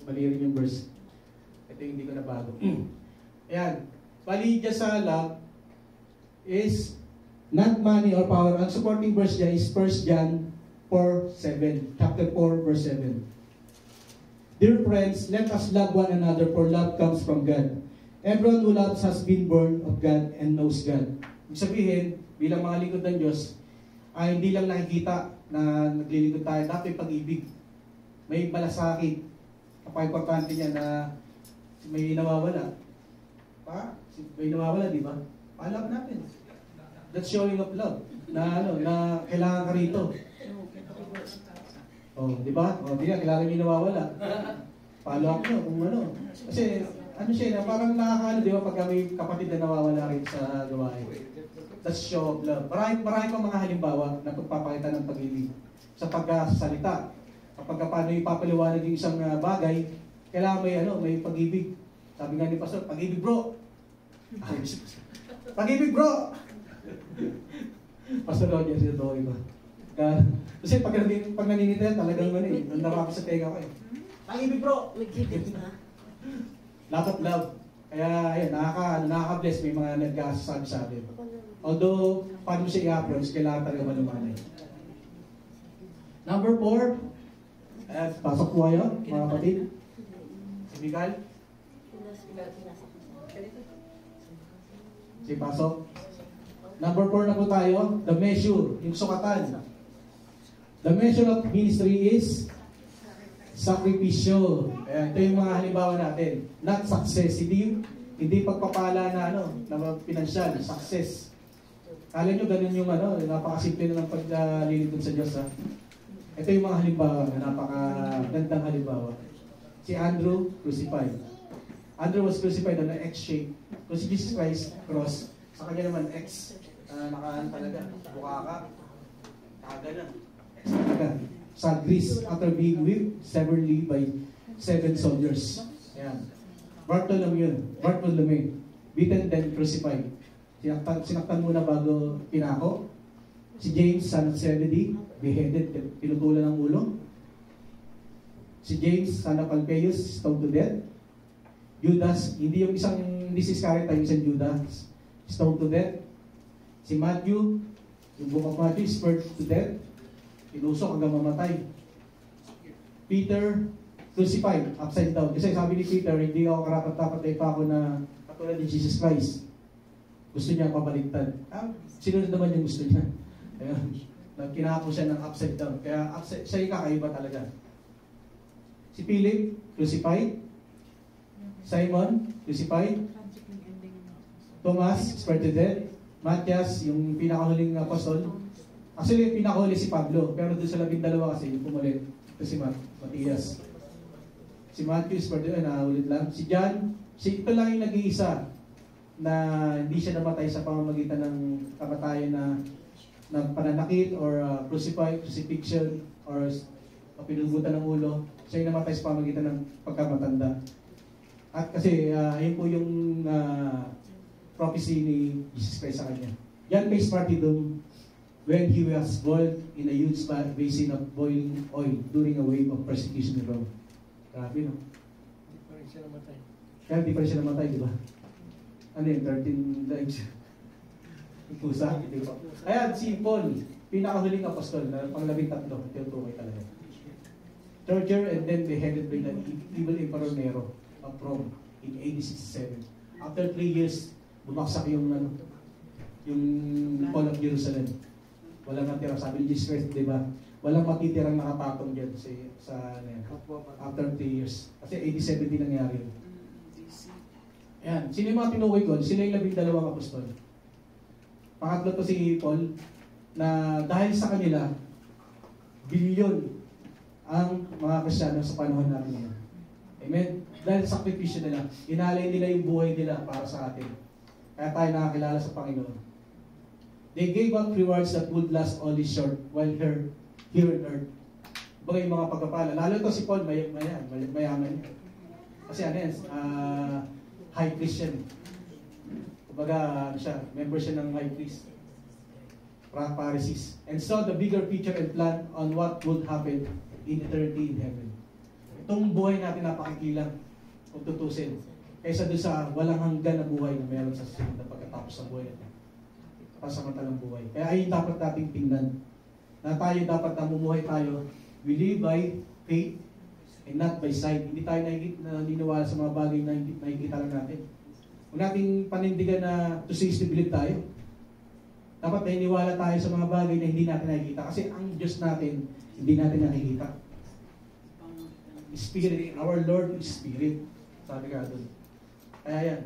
Mali rin yung verse. Ito yung hindi ko nabago. Ayan, bali dyan sa love is not money or power. Ang supporting verse niya is 1 John 4:7. Chapter 4, verse 7. Dear friends, let us love one another, for love comes from God. Everyone who loves has been born of God and knows God. Ibig sabihin, bilang mga lingkod ng Diyos, ay hindi lang nakikita na naglilingkod tayo. Dapat pag-ibig. May malasakit. Kapag-importante niya na may nawawala. May nawawala, di ba? Paalap natin. That's showing of love. Na kailangan ka rito. Oh, di ba? Oh, di na, kailangan yung nawawala. Follow up nyo kung ano. Kasi, siya, parang nakakaano, di ba, pagka may kapatid na nawawala rin sa gawain. That's show of love. Marami pang mga halimbawa na pagpapakita ng pag-ibig. Sa pagkasalita. Kapag paano ipapaliwanag yung isang bagay, kailangan may pag-ibig. Sabi nga ni Pastor, pag-ibig bro. Pag-ibig bro! Pastor Roger, siya doon iba. Kasi pag naninita yan, talagang nandara ako sa tenga ko eh. Pag-ibig bro! Lot of love. Kaya, ayun, nakaka-bless, may mga nagkasasabi sa atin. Although, paano mo siya i-approach, kailangan talaga malumanay. Number 4, pasok po kayo, mga kapatid. Si Miguel. Si pasok. Number 4 na po tayo, the measure, yung sukatan. The measure of ministry is sakripisyo. Ayan, ito yung mga halimbawa natin. Not success. Hindi pagpapala na pinansyal, success. Kala nyo ganun yung napakasimple na ng paglilingkod sa Diyos. Ito yung mga halimbawa na napakagandang halimbawa. Si Andrew, crucified. Andrew was crucified on an X shape. Kung si Jesus Christ, cross. Sa kanya naman, X. Nakaan talaga. Bukaka. Kaganan. X talaga. Sa Greece, after being whipped severely by 7 soldiers. Ayan. Bartholomew. Beaten then crucified. Sinaktan muna bago pinako. Si James, son of Zebedee, beheaded, pinutulan ng ulo. Si James, son of Alphaeus, stoned to death. Judas, hindi yung isang Iscariot, yung isang Judas, stoned to death. Si Matthew, yung book of Matthew, spurred to death. Pinusok hanggang mamatay. Peter, crucified, upside down. Kasi sabi ni Peter, hindi ako karapat-dapat pa ako na katulad ni Jesus Christ. Gusto niya pabaliktad. Sinunod naman yung gusto niya. Ayun. Kinako siya ng upside down. Kaya siya yung kakaiba talaga. Si Philip, crucified. Simon, crucified. Thomas, spurred to death. Matthias, yung pinakahuling apostol. Actually, yung pinakahuli si Pablo. Pero doon sa 12 kasi, yung pumulit. Ito si Matthias. Si Matthew, spurred to death. Nakaulit lang. Si John, ito lang yung nag-iisa na hindi siya namatay sa pamamagitan ng kamatayan na pananakit or crucifixion or pinugutan ng ulo. Siya yung namatay sa pamamagitan ng pagkamatanda. At kasi yun po yung prophecy ni Jesus Christ sa kanya. John faced martyrdom when he was boiled in a huge basin of boiling oil during a wave of persecution in Rome. Grabe, no? Hindi pa rin siya namatay. Kaya hindi pa rin siya namatay, di ba? Ano yun? 13 lives. Pusa, di ba? Ayan, si Paul, pinakahuling apostol na pang-13, tinutukoy talaga. Tortured and then beheaded by the evil Emperor Nero of Rome in AD 67. After 3 years, bumaksak yung Paul of Jerusalem. Walang natira. Sabi ni Jesus Christ, di ba? Walang matitirang nakapatong dyan after 3 years. Kasi AD 70 nangyari yun. Ayan. Sino yung mga tinukoy ko? Sino yung 12 apostol? Pangatlo to si Paul, na dahil sa kanila, bilyon ang mga Kristiyano sa panahon natin ngayon. Amen? Dahil sa sakripisyo nila, inalay nila yung buhay nila para sa atin. Kaya tayo nakakilala sa Panginoon. They gave up rewards that would last only short while here on earth. Baga yung mga pagpapala. Lalo to si Paul, mayaman niya. Kasi ano yan, high priest yan. Kumbaga, member siya ng high priest. Pharisees. And saw the bigger picture and plan on what would happen in eternity in heaven. Itong buhay natin napakikilang kung tutusin. Kaysa doon sa walang hanggan na buhay na meron sa susunod na pagkatapos ng buhay natin. Pasamantalang buhay. Kaya ayun dapat nating tingnan. Na tayo dapat namumuhay tayo. We live by faith and not by sight. Hindi tayo naniniwala sa mga bagay na nakikita lang natin. Huwag nating panindigan na to see is to believe tayo. Dapat naniniwala tayo sa mga bagay na hindi natin nakikita. Kasi ang Diyos natin, hindi natin nakikita. Spirit, our Lord is Spirit. Sabi ka doon. Kaya yan.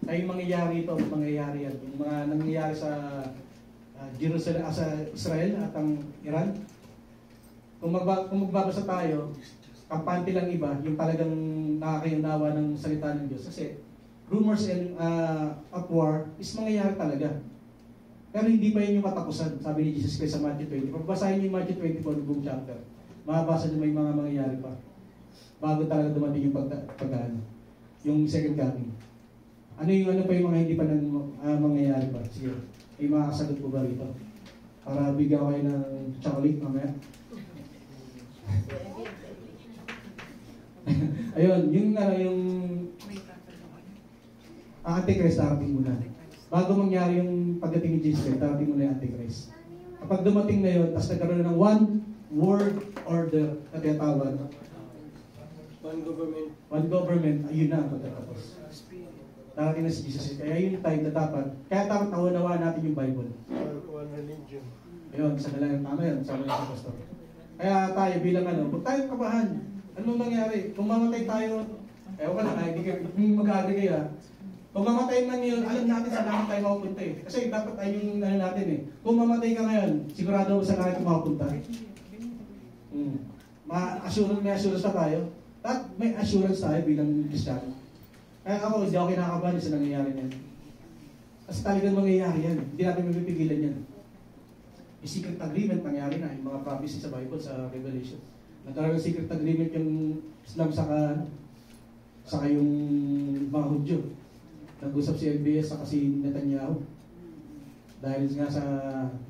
Kaya yung mangyayari ito, mangyayari yan. Yung mga nangyayari sa Jerusalem, sa Israel at ang Iran. Kung magbabasa tayo, kampante lang iba, yung talagang nakakayunawa ng salita ng Diyos. Kasi rumors and of war is mangyayari talaga. Pero hindi pa yun yung katapusan, sabi ni Jesus Christ sa Matthew 20. Pagbasahin niyo yung Matthew 24, buong chapter. Mababasa niyo may mga mangyayari pa. Bago talaga dumating yung yung second coming. Ano pa yung mga hindi pa mangyayari pa? Sige, may mga kasagot po ba rito? Para bigyan ko kayo ng chocolate mamaya. Ayun, yung Antichrist, darating muna. Bago mangyari yung pagdating ni Jesus, darating muna yung Antichrist. Kapag dumating na yun, tapos nagkaroon ng one world order na tinatawag. One government, ayun na ang pagkatapos. Darating na si Jesus. Kaya yun yung time na dapat. Kaya dapat naunawaan natin yung Bible. One religion. Ayun, sa nalang tama yun, sabi ng pastor. Kaya tayo bilang huwag tayong kabahan. Ano mangyari? Kung mamatay tayo, ewan ka lang, hindi ka mag-agree kayo. Kung mamatay man yun, alam natin saan natin tayo mapupunta eh. Kasi dapat ay yung natin eh. Kung mamatay ka ngayon, sigurado saan natin mapupunta. May assurance na tayo. At may assurance tayo bilang Kristiyano. Kaya ako, hindi ako kinakabahan sa nangyayari niyan. Kasi talagang mangyayari yan. Hindi natin mapipigilan yan. Yung secret agreement nangyari na, yung mga prophecy sa Bible, sa Revelation. Nagkaroon ng secret agreement yung Islam saka yung mga Hudyo. Nag-usap si MBS saka si Netanyahu. Dahil nga sa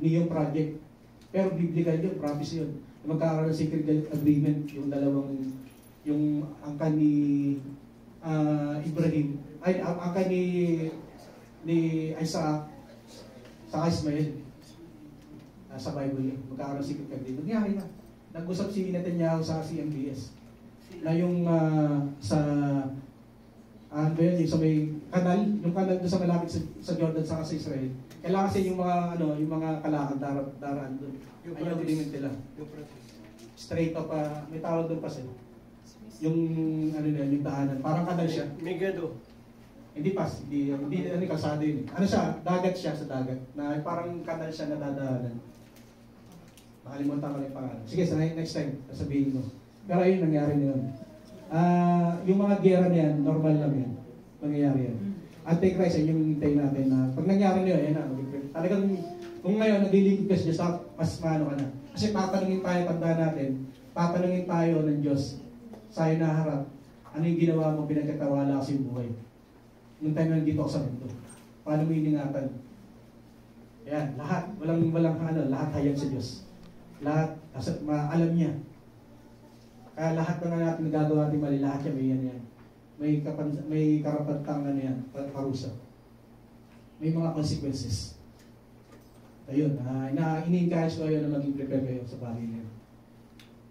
Neom Project. Pero biblical yun, prophecy yun. Magkakaroon ng secret agreement yung dalawang, yung angkan ni Ibrahim, ay angkan ni Isaac saka Ismail. Sa Bible yun, magkakaroon ng secret agreement. Nangyari na. Nag-usap si Netanyahu sa MBS na yung sa ano yun, yung sa may kanal, yung kanal doon sa malapit sa Jordan sa Israel. Kailangan kasi yung mga kalakad daraan doon. Ayun ang agreement nila. Straight up, may tawag doon pa sila. Yung ano na, yung daanan, parang kanal siya. Megado. Hindi kalsado yun. Ano siya, dagat siya sa dagat. Na parang kanal siya na dadaanan. Nakalimutan ko na yung pangalan. Sige, sa next time, sasabihin mo. Pero ayun, nangyari na yun. Yung mga gera niyan, normal lang yan. Nangyayari yan. Antichrist, yun yung hintayin natin na pag nangyari na yun, yan na. Talagang, kung ngayon, naglilingkod ka sa Diyos, mas maano ka na. Kasi tatanungin tayo, tandaan natin, tatanungin tayo ng Diyos sa inaharap, ano yung ginawa mo, pinagkatawala kasi yung buhay. Nung time na nandito ako sa mundo. Paano mo iningatan? Yan, lahat. Lahat hayag sa Diyos. Lahat, alam niya. Kaya lahat na natin nagagawa natin mali, lahat yan, may yan yan. May karapatang yan, parusa. May mga consequences. Ayun, ini-encourage ko kayo na maging prepare kayo sa bagay na yun.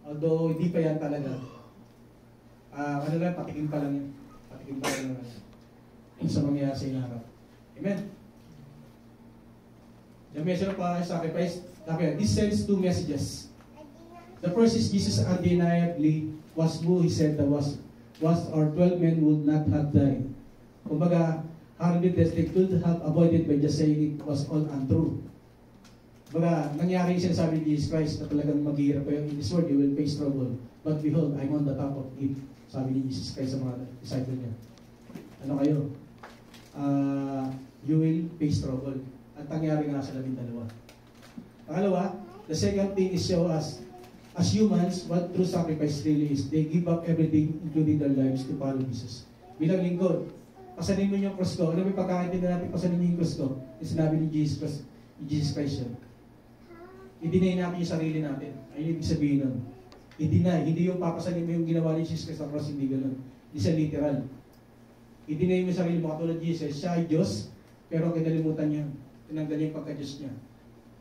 Although, hindi pa yan talaga. Patikim pa lang yan. Patikim pa lang yan. Sa mangyayari sa inaharap. Amen? The measure of sacrifice. This sends two messages. The first is Jesus undeniably was who he said that was or 12 men would not have died. Kumbaga, 100 deaths they could have avoided by just saying it was all untrue. Kumbaga, nangyari yung sinasabi ni Jesus Christ na talagang maghihirap kayo. In this world, you will face trouble. But behold, I'm on the top of it. Sabi ni Jesus Christ sa mga disciple niya. Ano kayo? You will face trouble. At nangyari nga sa 12. Pangalawa, the second thing is show us, as humans, what true sacrifice really is. They give up everything, including their lives, to follow Jesus. Bilang lingkod, pasanin mo yung cross ko. Ano may pagkakaintindi natin, pasanin mo yung cross ko? Yung sinabi ni Jesus Christ yun. I-deny natin yung sarili natin. Ayun yung sabihin nun. I-deny. Hindi yung papasanin mo yung ginawa ni Jesus Christ sa cross, hindi ganun. Hindi siya literal. I-deny mo yung sarili mo katulad ni Jesus. Siya ay Diyos, pero kinalimutan niya. Tinanggal niya yung pagka-Diyos niya.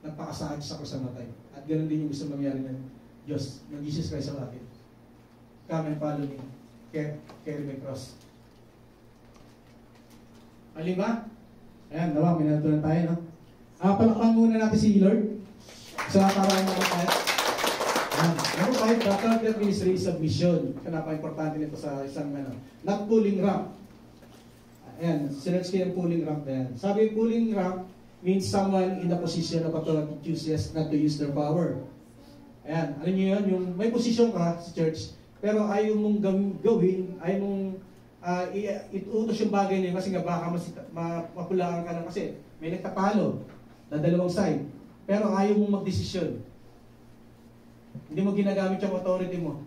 Nagpakasakit sa cross sa matay. At ganun din yung gusto mangyari ng Diyos, ng Jesus Christ sa atin. Come and follow me. Carry my cross. Alin ba? Ayan, nawa, may natutunan tayo, no? Palakpan muna natin si Lord. Sa parang mga tayo. Number 5, the third ministry is submission. Napaka-importante nito sa isang not pulling rank. Ayan, sinerch ko yung pulling rank na yan. Sabi yung pulling rank means someone in the position of authority chooses not to use their power. Ayan, alam niyo yun, yung may posisyon ka sa church, pero ayaw mong gawin, ayaw mong itutos yung bagay niya kasi nga baka mapulaan ka na kasi may nagtapalo na dalawang side, pero ayaw mong magdesisyon. Hindi mo ginagamit yung authority mo.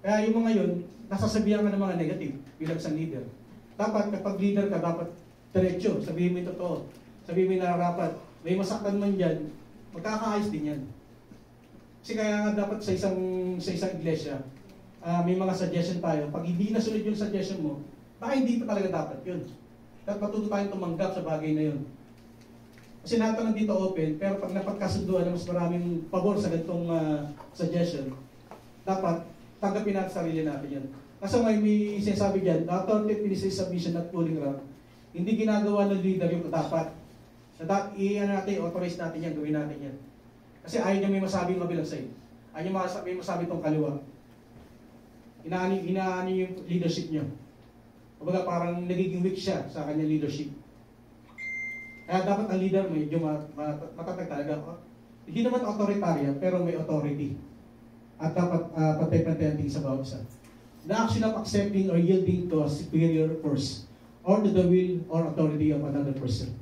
Kaya yung mga yun, nasasabihan ka ng mga negative bilang isang leader. Dapat kapag leader ka, dapat diretso, sabihin mo yung totoo, sabihin mo yung nararapat. May masaktan man dyan, magkakaayos din yan. Kasi kaya nga dapat sa isang iglesia, may mga suggestion tayo. Pag hindi nasunod yung suggestion mo, baka hindi pa talaga dapat yun. Dapat matuto tayong tumanggap sa bagay na yun. Kasi lahat ng dito open, pero pag napagkasunduan na mas maraming pabor sa ganitong suggestion, dapat tanggapin natin sarili natin yun. Kasi may sinasabi dyan, the authority ministry submission not pulling rank. Hindi ginagawa ng leader yung dapat. Authorize natin yan, gawin natin yan. Kasi ayaw niya may masabing mabilang sa'yo. Ayaw niya may masabi itong kaliwa. Inaani yung leadership niya. Kumbaga parang nagiging weak siya sa kanyang leadership. Kaya dapat ang leader medyo matatag talaga. Hindi naman authoritarian, pero may authority. At dapat pantay-pantay ang tingin sa bawat isa. The action of accepting or yielding to a superior force or to the will or authority of another person.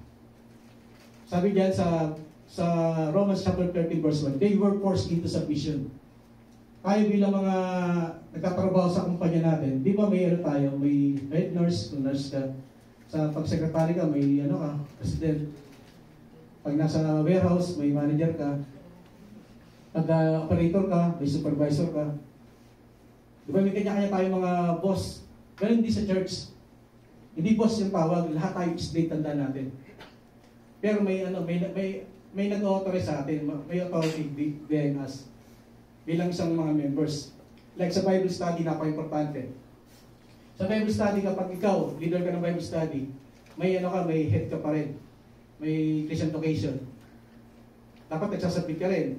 Sabi diyan sa Romans chapter 13 verse 1, they were forced into submission. Tayo bilang mga nagtatrabaho sa kumpanya natin, di ba may tayo, may head nurse, kung nurse ka, sa pag-secretary ka, may president. Pag nasa warehouse, may manager ka. Pag operator ka, may supervisor ka. Di ba may kanya-kanya tayo mga boss? Ganun din sa church. Hindi boss yung tawag, lahat tayo straight tanda natin. Pero may nag-authorize sa atin, may authority behind us bilang isang mga members. Like sa Bible study, napaka-importante. Sa Bible study, kapag ikaw, leader ka ng Bible study, may head ka pa rin. May Christian vocation. Dapat nagsasubmit ka rin.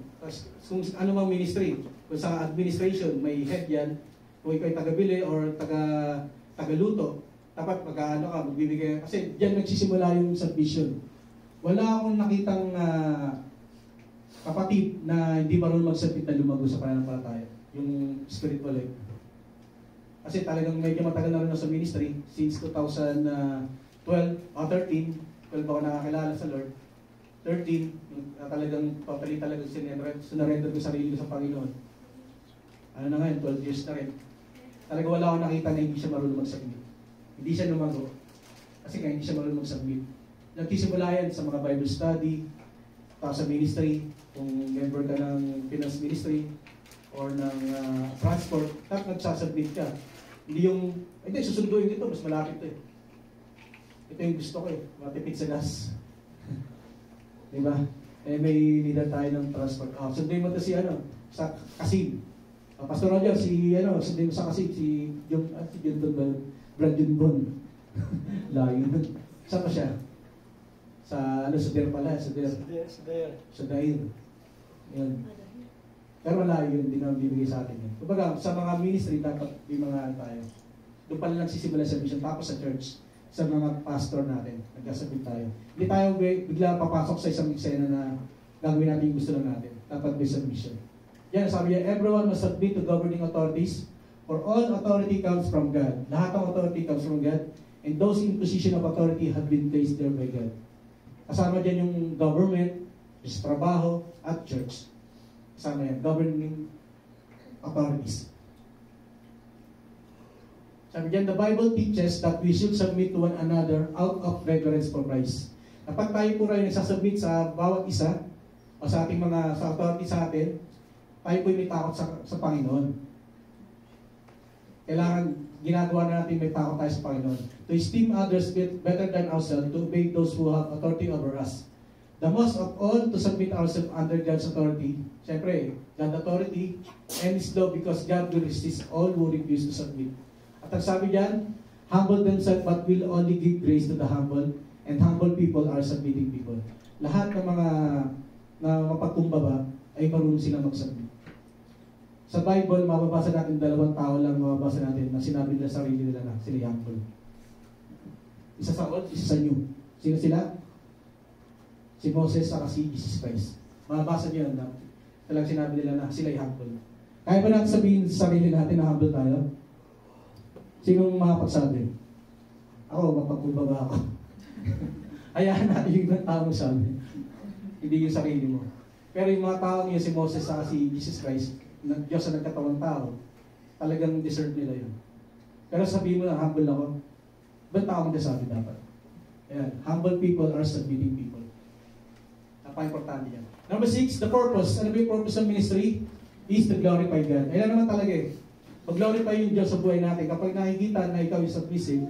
Kung ano mang ministry, kung sa administration, may head yan. Kung ikaw ay taga-bili or taga-luto, dapat magbibigay. Kasi diyan nagsisimula yung submission. Wala akong nakitang kapatid na hindi marunong mag-submit na lumago sa pananampalataya. Yung spiritual life. Kasi talagang medyo matagal na rin ako sa ministry since 2012 o 13. 12 ako nakakilala sa Lord. 13, talagang totally talagang sinarender ko sarili ko sa Panginoon. Ano na ngayon, 12 years na rin. Talaga wala akong nakita na hindi siya marunong mag-submit. Hindi siya lumago. Kasi kaya hindi siya marunong mag-submit. Nagsisimula yan sa mga Bible study, sa ministry, kung member ka ng finance ministry, or ng transport, dapat nagsasubmit ka. Hindi, susunduin dito, mas malapit to eh. Ito yung gusto ko eh, matipid sa gas. Diba? Eh, may leader tayo ng transport. Sunduin mo to si sa Kasim. Pastor Roger, sunduin mo sa Kasim, si Brandon Bon. Layo nun. Saan pa siya? Sa Sudair pala, Sudair. Yan. Pero malayo yun, hindi naman bibigay sa atin yun. Kumbaga, sa mga ministry, dapat yung mga tayo. Doon pala lang sisimula sa mission, tapos sa church, sa mga pastor natin, nagkasabit tayo. Hindi tayo bigla papasok sa isang eksena na gagawin natin yung gusto lang natin. Dapat may submission. Yan, sabi niya, everyone must submit to governing authorities, for all authority comes from God. Lahat ng authority comes from God, and those in position of authority have been placed there by God. Kasama dyan yung government, yung trabaho, at church. Kasama yan, governing authorities. Sabi dyan, the Bible teaches that we should submit to one another out of reverence for Christ. Kapag tayo po rin nagsasubmit sa bawat isa, o sa ating mga sa authority sa atin, tayo po may takot sa Panginoon. Kailangan ginagawa na natin may takot tayo sa Panginoon. To esteem others better than ourselves, to obey those who have authority over us. The most of all, to submit ourselves under God's authority. Siyempre, God's authority and His law, because God will resist all who refuse to submit. At ang sabi diyan, humble themselves but will only give grace to the humble, and humble people are submitting people. Lahat ng mga na mapagkumbaba ay marunong silang mag-submit. Sa Bible, mababasa natin 2 tao lang mababasa natin na sinabi nila sa sarili nila na sila humble. Isa sa old, isa sa new. Sino sila? Si Moses at si Jesus Christ. Mababasa niyo na talagang sinabi nila na sila humble. Kaya ba natin sabihin sa sarili natin na humble tayo? Sinong makapagsabi? Ako, mapagkumbaba ako. Hayaan natin yung ibang tao sabi. Hindi yung sarili mo. Pero yung mga taong yun, si Moses at si Jesus Christ, Diyos na nagkatawang tao, talagang deserve nila yun. Pero sabihin mo na, humble ako. Ba't tao magsasabi dapat? Ayan, humble people are submitting people. Napaka-importante yan. Number 6, the purpose. Ano ba yung purpose ng ministry? Is to glorify God. Ayan naman talaga eh. Mag-glorify yung Diyos sa buhay natin. Kapag nakikita na ikaw yung submissive,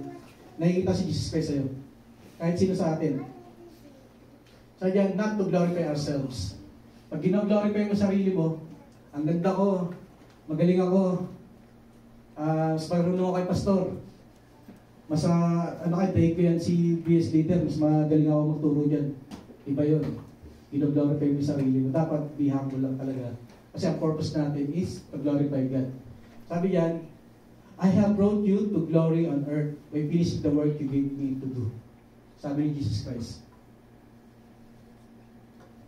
nakikita si Jesus Christ sa'yo. Kahit sino sa atin. So yan, not to glorify ourselves. Pag gina-glorify mo sarili mo, ang ganda ko, magaling ako, mas marunong ako kay pastor. Mas, take ko yan si BS leader, mas magaling ako magturo dyan. Iba yun. Gina-glorify mo yung sarili mo. Dapat be humble lang talaga. Kasi ang purpose natin is to glorify God. Sabi yan, I have brought you to glory on earth by finishing the work you gave me to do. Sabi ni Jesus Christ.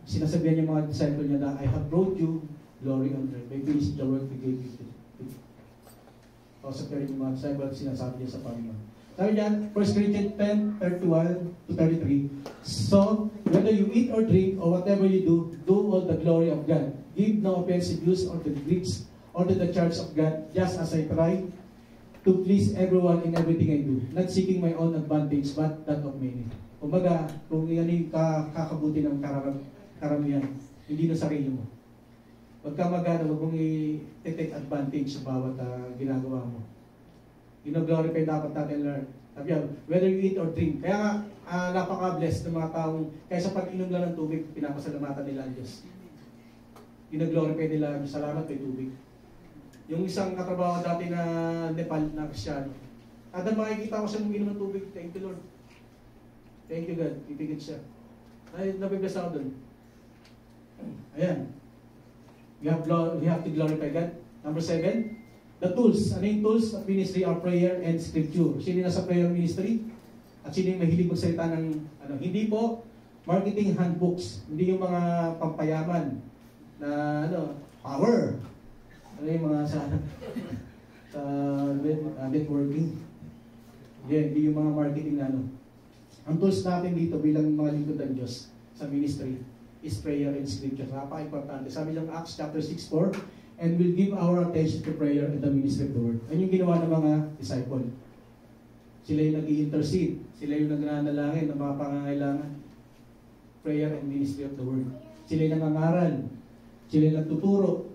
Sinasabihan yung mga disciple niya na I have brought you glory on earth by finishing the work you gave me to do. Kausap ka rin yung mga disciple at sinasabi niya sa Panginoon. Sabi niyan, 1 Corinthians 10:31 to 33. So, whether you eat or drink or whatever you do all the glory of God. Give no offensive use or to the Greeks or to the church of God, just as I try to please everyone in everything I do, not seeking my own advantage, but that of many. Kumbaga, kung yan yung kakabuti ng karamihan, hindi na sarili mo. Huwag ka huwag mong i-take advantage sa bawat ginagawa mo. Gino-glorify dapat natin, Lord. Sabi yan, whether you eat or drink. Kaya napaka-blessed ng mga taong, kaya sa pag-inom lang ng tubig, pinapasalamatan nila ang Diyos. Gino-glorify nila, salamat kay tubig. Yung isang katrabaho dati na Nepal na Kristyano, kada makikita ko siya uminom ng tubig, thank you Lord. Thank you God, pipigit siya. Ay, nabibless ako dun. Ayan. We have to glorify God. Number 7, the tools. Ano yung tools of ministry are prayer and scripture. Sino yung nasa prayer ministry? At sino yung mahilig magsalita ng, hindi po marketing handbooks. Hindi yung mga pampayaman na, power. Ano yung mga sa networking. Hindi yung mga marketing na Ang tools natin dito bilang mga lingkod ng Diyos sa ministry is prayer and scripture. Napaka-importante. Sabi lang Acts chapter 6:4, and we'll give our attention to prayer and the ministry of the word. Ano yung ginawa ng mga disciple? Sila yung nag-i-intercede. Sila yung nagnanalangin ng mga pangangailangan. Prayer and ministry of the word. Sila yung nangangaral. Sila yung nagtuturo.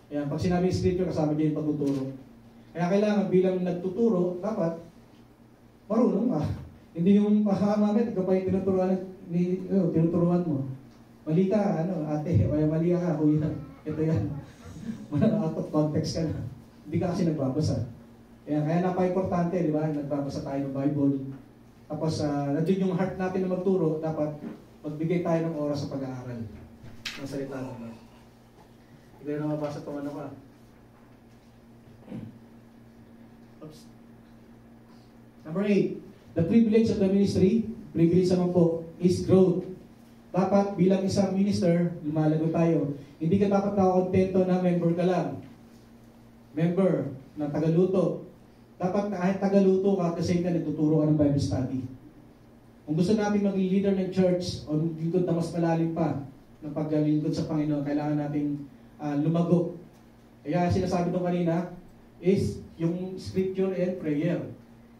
Ayan, pag sinabi yung scripture, kasama niya yung pagtuturo. Kaya kailangan bilang nagtuturo, dapat marunong ka. Hindi yung pahamamit, ikaw pa yung tinuturuan mo. Mali ka, ate, o mali ka, kuya. Ito yan. Out of context ka na. Hindi ka kasi nagbabasa. Kaya napaka-importante, di ba? Nagbabasa tayo ng Bible. Tapos, nandun yung heart natin na magturo, dapat magbigay tayo ng oras sa pag-aaral. Ang salita naman. Hindi na mabasa itong ka. Oops. Number 8. The privilege of the ministry, privilege naman po, is growth. Dapat bilang isang minister, lumalago tayo. Hindi ka dapat nakakontento na member ka lang. Member na tagaluto. Dapat kahit tagaluto ka, kasi ka nagtuturo ka ng Bible study. Kung gusto natin maging leader ng church o lingkod na mas malalim pa ng paglilingkod sa Panginoon, kailangan nating lumago. Kaya sinasabi nung kanina is yung scripture and prayer.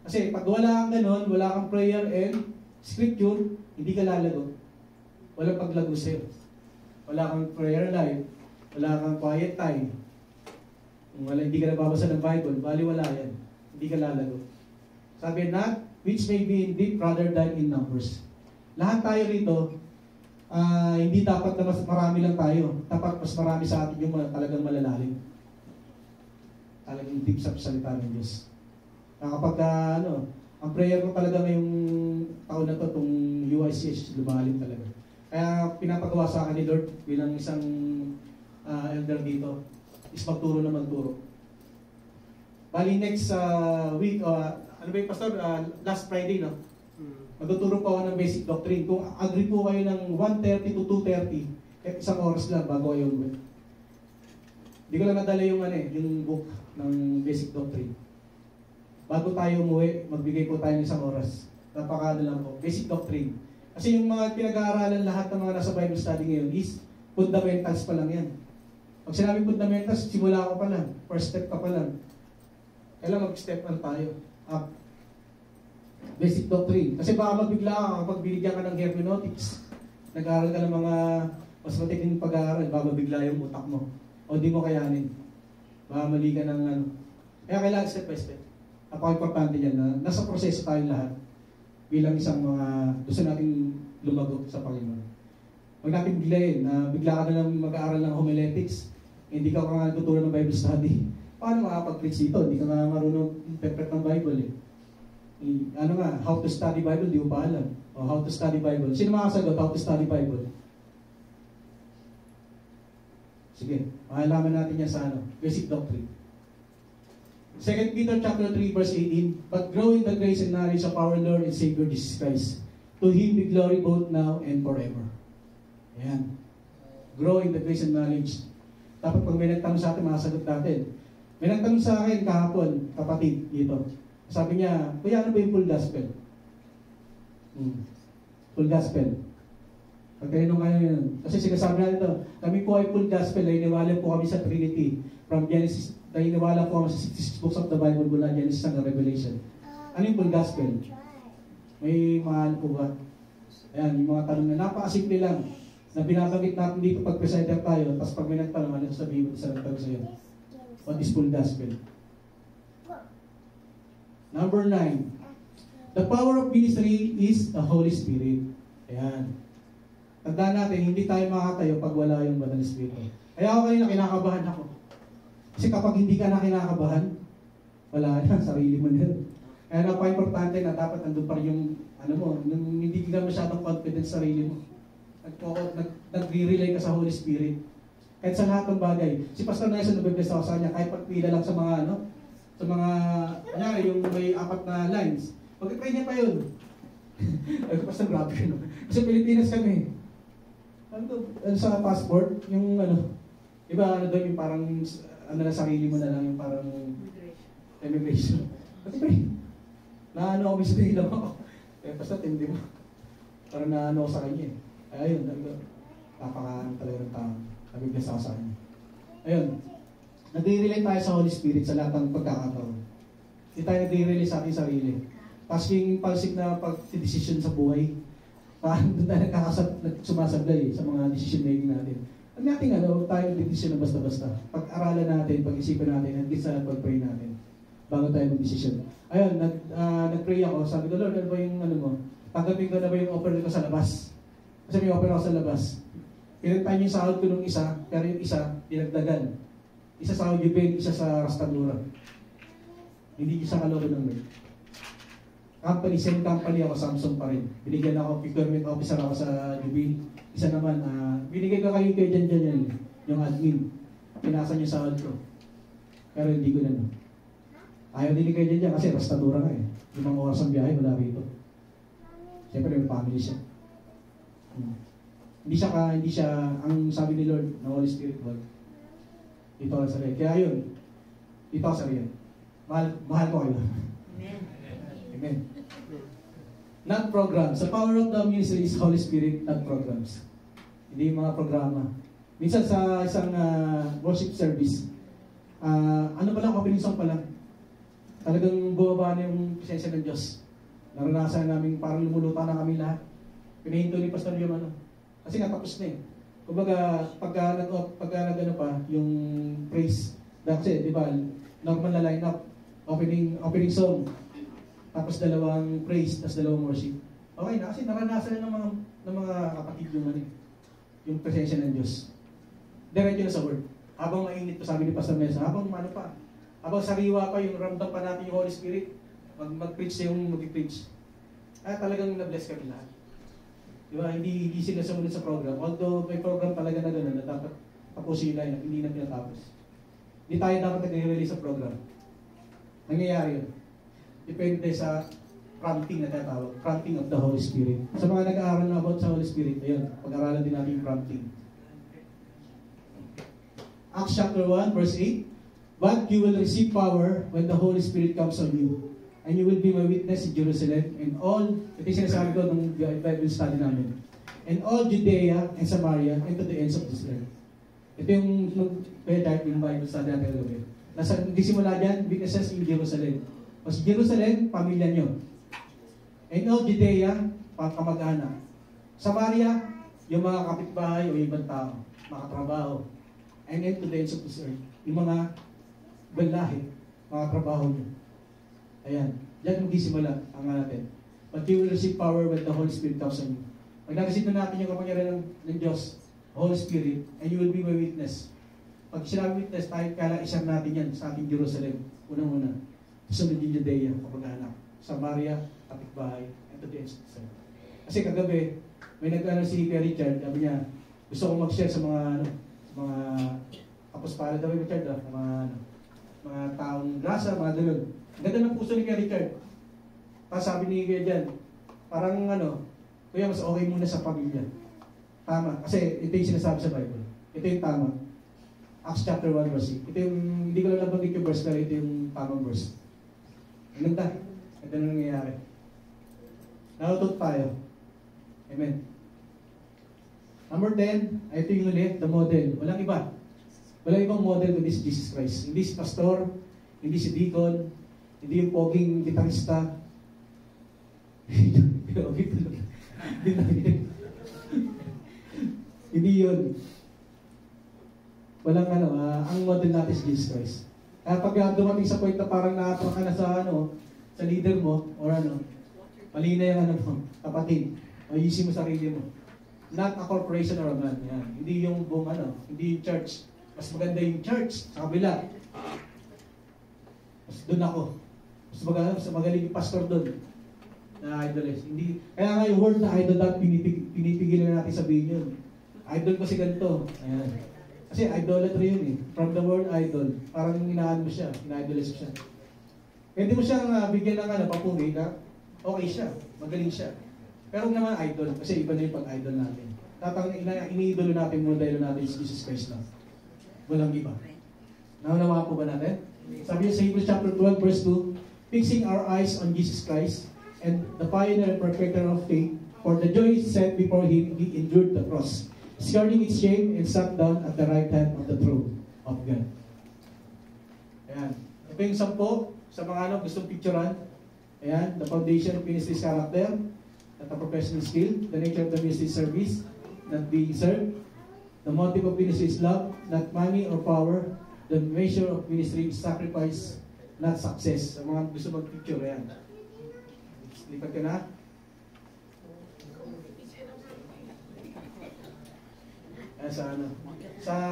Kasi pag wala kang ganun, wala kang prayer and scripture, hindi ka lalago. Walang paglago sa'yo. Wala kang prayer life, wala kang quiet time. Hindi ka nababasa ng Bible, baliwala yan. Hindi ka lalago. Sabi na, which may be in deep rather than in numbers. Lahat tayo rito, hindi dapat na mas marami lang tayo. Dapat mas marami sa atin yung talagang malalalim. Talagang deep sa salita ng Diyos. Kapag ang prayer ko talaga ngayong taon na to, itong UICH, lumalim talaga. Kaya pinapagawa sa akin ni Lord bilang isang elder dito, is magturo na magturo. Bali next week, ano ba yung pastor? Last Friday, no? Magtuturo po ako ng basic doctrine. Kung agree po kayo ng 1:30 to 2:30, kahit isang oras lang bago kayo uwi. Hindi ko lang nadala yung book ng basic doctrine. Bago tayo umuwi, magbigay po tayo ng isang oras. Napakano lang po. Basic doctrine. Kasi yung mga pinag-aaralan lahat ng mga nasa Bible study ngayon is fundamentals pa lang yan. Pag sinabing fundamentals, simula ka pa lang. First step ka pa lang. Kailangan mag-step lang tayo. Up. Basic doctrine. Kasi baka mabigla ka kapag binigyan ka ng hermeneutics. Nag-aaral ka ng mga mas matiking pag-aaral, baka mabigla yung utak mo. O di mo kayanin. Baka mali ka ng Kaya kailangan step by step. Napaka-importante yan na nasa proseso tayong lahat bilang isang mga gusto nating lumago sa Panginoon. Huwag natin biglayin na bigla ka na lang mag-aaral ng homiletics, hindi ka nga tuturo ng Bible study. Paano makapag-preach dito? Hindi ka nga marunong interpret ng Bible eh. How to study Bible, di mo pa alam. O how to study Bible. Sino makasagot how to study Bible? Sige, makalaman natin yan sa basic doctrine. 2 Peter chapter 3 verse 18, but grow in the grace and knowledge of our Lord and Savior Jesus Christ. To Him be glory both now and forever. Ayan. Grow in the grace and knowledge. Dapat pag may nagtanong sa atin, makasagot natin. May nagtanong sa akin kahapon, kapatid, dito. Sabi niya, kuya, ano ba yung full gospel? Full gospel. Pagkainong kayo yun. Kasi sinasabi natin ito, kami po ay full gospel, naniniwala po kami sa Trinity. From Genesis, naniniwala po kami sa 66 books of the Bible mula Genesis hanggang Revelation. Ano yung full gospel? May mga ano po ba? Ayan, yung mga tanong na napakasimple lang na binabanggit natin dito pag presenter tayo, tapos pag may nagtanong, ano sabihin mo sa nagtanong sa'yo? What is full gospel? Number 9. The power of ministry is the Holy Spirit. Ayan. Tandaan natin, hindi tayo makakatayo pag wala yung Banal Espiritu. Kaya ako kanina kinakabahan ako. Kasi kapag hindi ka na kinakabahan, wala na, sarili mo na. Kaya napaka-importante na dapat nandun pa rin yung, ano mo, nung hindi ka masyadong confident sa sarili mo. Nagre-rely ka sa Holy Spirit. Kahit sa lahat ng bagay. Si Pastor Nelson, nabibless ako sa kanya, kahit pagpila lang sa mga, sa mga, kanyari, yung may 4 na lines. Mag-try niya pa yun. Ay, Pastor, grabe yun. Kasi Pilipinas kami. Ano sa passport, yung iba doon yung parang, na sarili mo na lang, yung parang immigration. Kasi ako, may lang ako. Basta tindi mo. Parang ako sa kanya eh. Ay, ayun, napaka talaga ng tao. Nabibless ako sa kanya. Ayun, nagre-relate tayo sa Holy Spirit sa lahat ng pagkakataon. Hindi tayo nagre-relate sa ating sarili. Tapos yung impulsive na pag-decision sa buhay, parang doon tayo sumasablay sa mga decision making natin. Ang natin tayo mag-decision na basta-basta. Pag-aralan natin, pag-isipan natin, hanggang sa pag-pray natin, bago tayo mag-decision. Ayun, nag-pray ako, sabi ko, Lord, ano ba yung mo? Tanggapin ko na ba yung offer ko sa labas? Kasi may offer ako sa labas. Pinagtayin yung sahod ko nung isa, pero yung isa, dinagdagan. Isa sa Ujibin, isa sa Rastadura. Hindi isa kalooban ng Lord. Company, same company ako, Samsung pa rin. Binigyan ako, procurement officer ako sa Ujibin. Isa naman, binigay ko kayo dyan, yung admin. Pinasan yung sahod ko. Pero hindi ko na. Ayaw din kayo dyan kasi Rastadura nga eh. 5 oras ang biyahe, wala rito. Siyempre may family siya. Hindi siya, ang sabi ni Lord, na Holy Spirit, Lord, ito ang sarili. Kaya yun, ito ang sarili. Mahal ko kayo. Amen. Amen. Not programs. The power of the ministry is Holy Spirit, not programs. Hindi yung mga programa. Minsan sa isang worship service, ano pa lang, opening song pa lang, talagang bumaba na yung presensya ng Diyos. Naranasan namin parang lumuluta na kami lahat. Pinahinto ni Pastor yung kasi nga tapos na eh. Kumbaga, pagka nag-ano pa, yung praise, kasi, di ba, normal na line-up, opening song, tapos 2 praise, tapos 2 worship. Okay na, kasi naranasan na ng mga kapatid yung presensya ng Diyos. Diretso na sa word. Habang mainit to, sabi ni Pastor Mesa, habang sariwa pa yung ramdam pa natin yung Holy Spirit, mag-preach yung mag-preach. Talagang na-bless kami lahat. Diba? Hindi sila sumunod sa program. Although may program talaga na gano'n na dapat tapusin nila yun, hindi na pinatapos. Hindi tayo dapat nag-release sa program. Nangyayari yun. Depende sa prompting na tatawag. Prompting of the Holy Spirit. Sa mga nag-aaral na about sa Holy Spirit, ayun, pag-aralan din natin yung prompting. Acts chapter 1, verse 8. But you will receive power when the Holy Spirit comes on you. And you will be my witness in Jerusalem and all, ito yung sinasabi ko nung Bible study namin, and all Judea and Samaria and to the ends of this earth. Ito yung Bible study natin kagabi. Nagsimula dyan, witnesses in Jerusalem. Kasi Jerusalem, pamilya nyo. And all Judea, kamag-anak. Samaria, yung mga kapitbahay o ibang tao, mga trabaho. And then to the ends of this earth. Yung mga balahi, mga trabaho nyo. Ayan. Diyan magsisimula ang natin. But you will receive power when the Holy Spirit comes on you. Pag nakasin na natin yung kapangyarihan ng Diyos, Holy Spirit, and you will be my witness. Pag sinabi witness, tayo kala isang natin yan sa ating Jerusalem. Unang-una. Sunod yung Judea, kapag-anak. Samaria, kapitbahay, and to the ends of the earth. Kasi kagabi, may nag-ano si Kuya Richard, sabi niya, gusto kong mag-share sa mga apospala daw yung Richard, mga taong grasa, mga ganun. Ang ganda ng puso ni Kuya Richard. Tapos sabi ni Kuya dyan, parang Kuya, mas okay muna sa pamilya. Tama. Kasi ito yung sinasabi sa Bible. Ito yung tama. Acts chapter 1 verse 8. Ito yung, hindi ko lang nabanggit yung verse, pero ito yung tamang verse. Ganda. Ganda na nangyayari. Nautot tayo. Amen. Number 10, ito yung ulit, the model. Walang iba. Walang ibang model kundi si Jesus Christ. Hindi si pastor, hindi si deacon, hindi yung poging gitarista. Hindi yun. Walang ang model natin si Jesus Christ. Kaya pag dumating sa point na parang nakatrack ka na sa leader mo, or mali na yung mo, kapatid, ayusin mo sarili mo. Not a corporation or a man. Yan. Hindi yung buong hindi yung church. Mas maganda yung church sa kabila. Mas doon ako. Mas magaling yung pastor doon na idolize. Hindi, kaya nga yung word na idol dapat pinipigilan natin sabihin yun. Idol ko si ganito. Ayan. Kasi idolatry yun eh. From the word idol. Parang inaan mo siya. Ina-idolize mo siya. Hindi mo siyang bigyan ng papuri na okay siya. Magaling siya. Pero naman idol. Kasi iba na yung pag-idol natin. Iniidolo natin, modelo natin si Jesus Christ lang. Walang iba. Naunawa po ba natin? Sabi niya sa Hebrews chapter 12 verse 2, fixing our eyes on Jesus Christ and the pioneer and perfecter of faith, for the joy set before him, he endured the cross, scorning its shame, and sat down at the right hand of the throne of God. Ayan. Ito yung 10 sa mga gustong picturean. Ayan. The foundation of ministry's character, the professional skill, the nature of the ministry's service, not being served, the motive of ministry is love, not money or power, the measure of ministry is sacrifice, not success. Sa mga gusto mag-picture, ayan. Lipat ka na. Ayan sa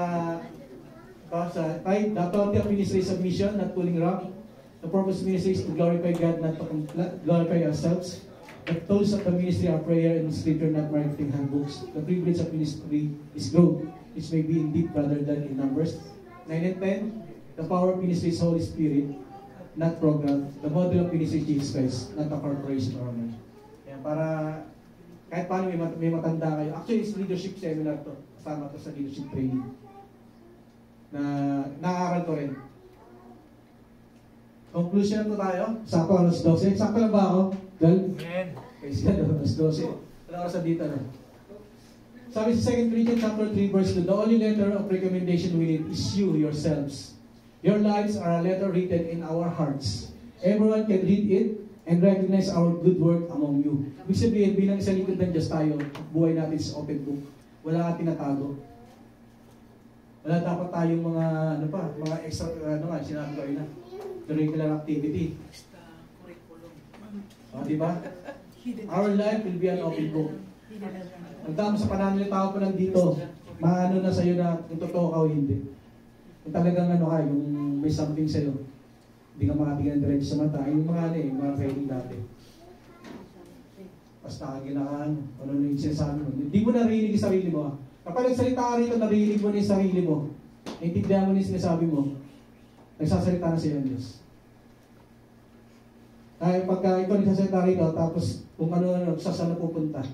5, the authority of ministry is submission, not pulling rank. The purpose of ministry is to glorify God, not to glorify ourselves. The tools of the ministry are prayer and scripture, not marketing handbooks. The privilege of ministry is growth, which may be in deep rather than in numbers. 9 and 10, the power of ministry is Holy Spirit, not program. The model of ministry is Jesus Christ, not a corporation or a man. Kaya para kahit paano may matanda kayo. Actually, it's leadership seminar to. Kasama to sa leadership training. Na nakaaral ko rin. Conclusion na to tayo. Sakto alas 12. Sakto lang ba ako? Girl? Amen. Okay, siya alas 12. Wala ka sa dito na. Sabi sa 2 Corinthians chapter 3 verse 2, the only letter of recommendation we need is you yourselves. Your lives are a letter written in our hearts. Everyone can read it and recognize our good work among you. Ibig sabihin, bilang isang lingkod ng Diyos tayo, buhay natin sa open book. Wala ka tinatago. Wala dapat tayong mga extra, sinabi ko na, curricular activity. Extra curriculum. Diba? Our life will be an open book. Ang dami sa pananalita ko pa nandito, maano na sa'yo na kung totoo ka o hindi. Kung talagang yung may something sa'yo, hindi ka makatingin diretso sa mata, yung mga training dati. Basta ginakaan, ano na yung sinasabi mo. Hindi mo narinig yung sarili mo. Kapag nagsalita ka rito, narinig mo na yung sarili mo. Naintindihan mo na yung sinasabi mo, nagsasalita na siya ng Diyos. Kaya pagka ikaw nagsasalita rito, tapos kung saan na pupunta.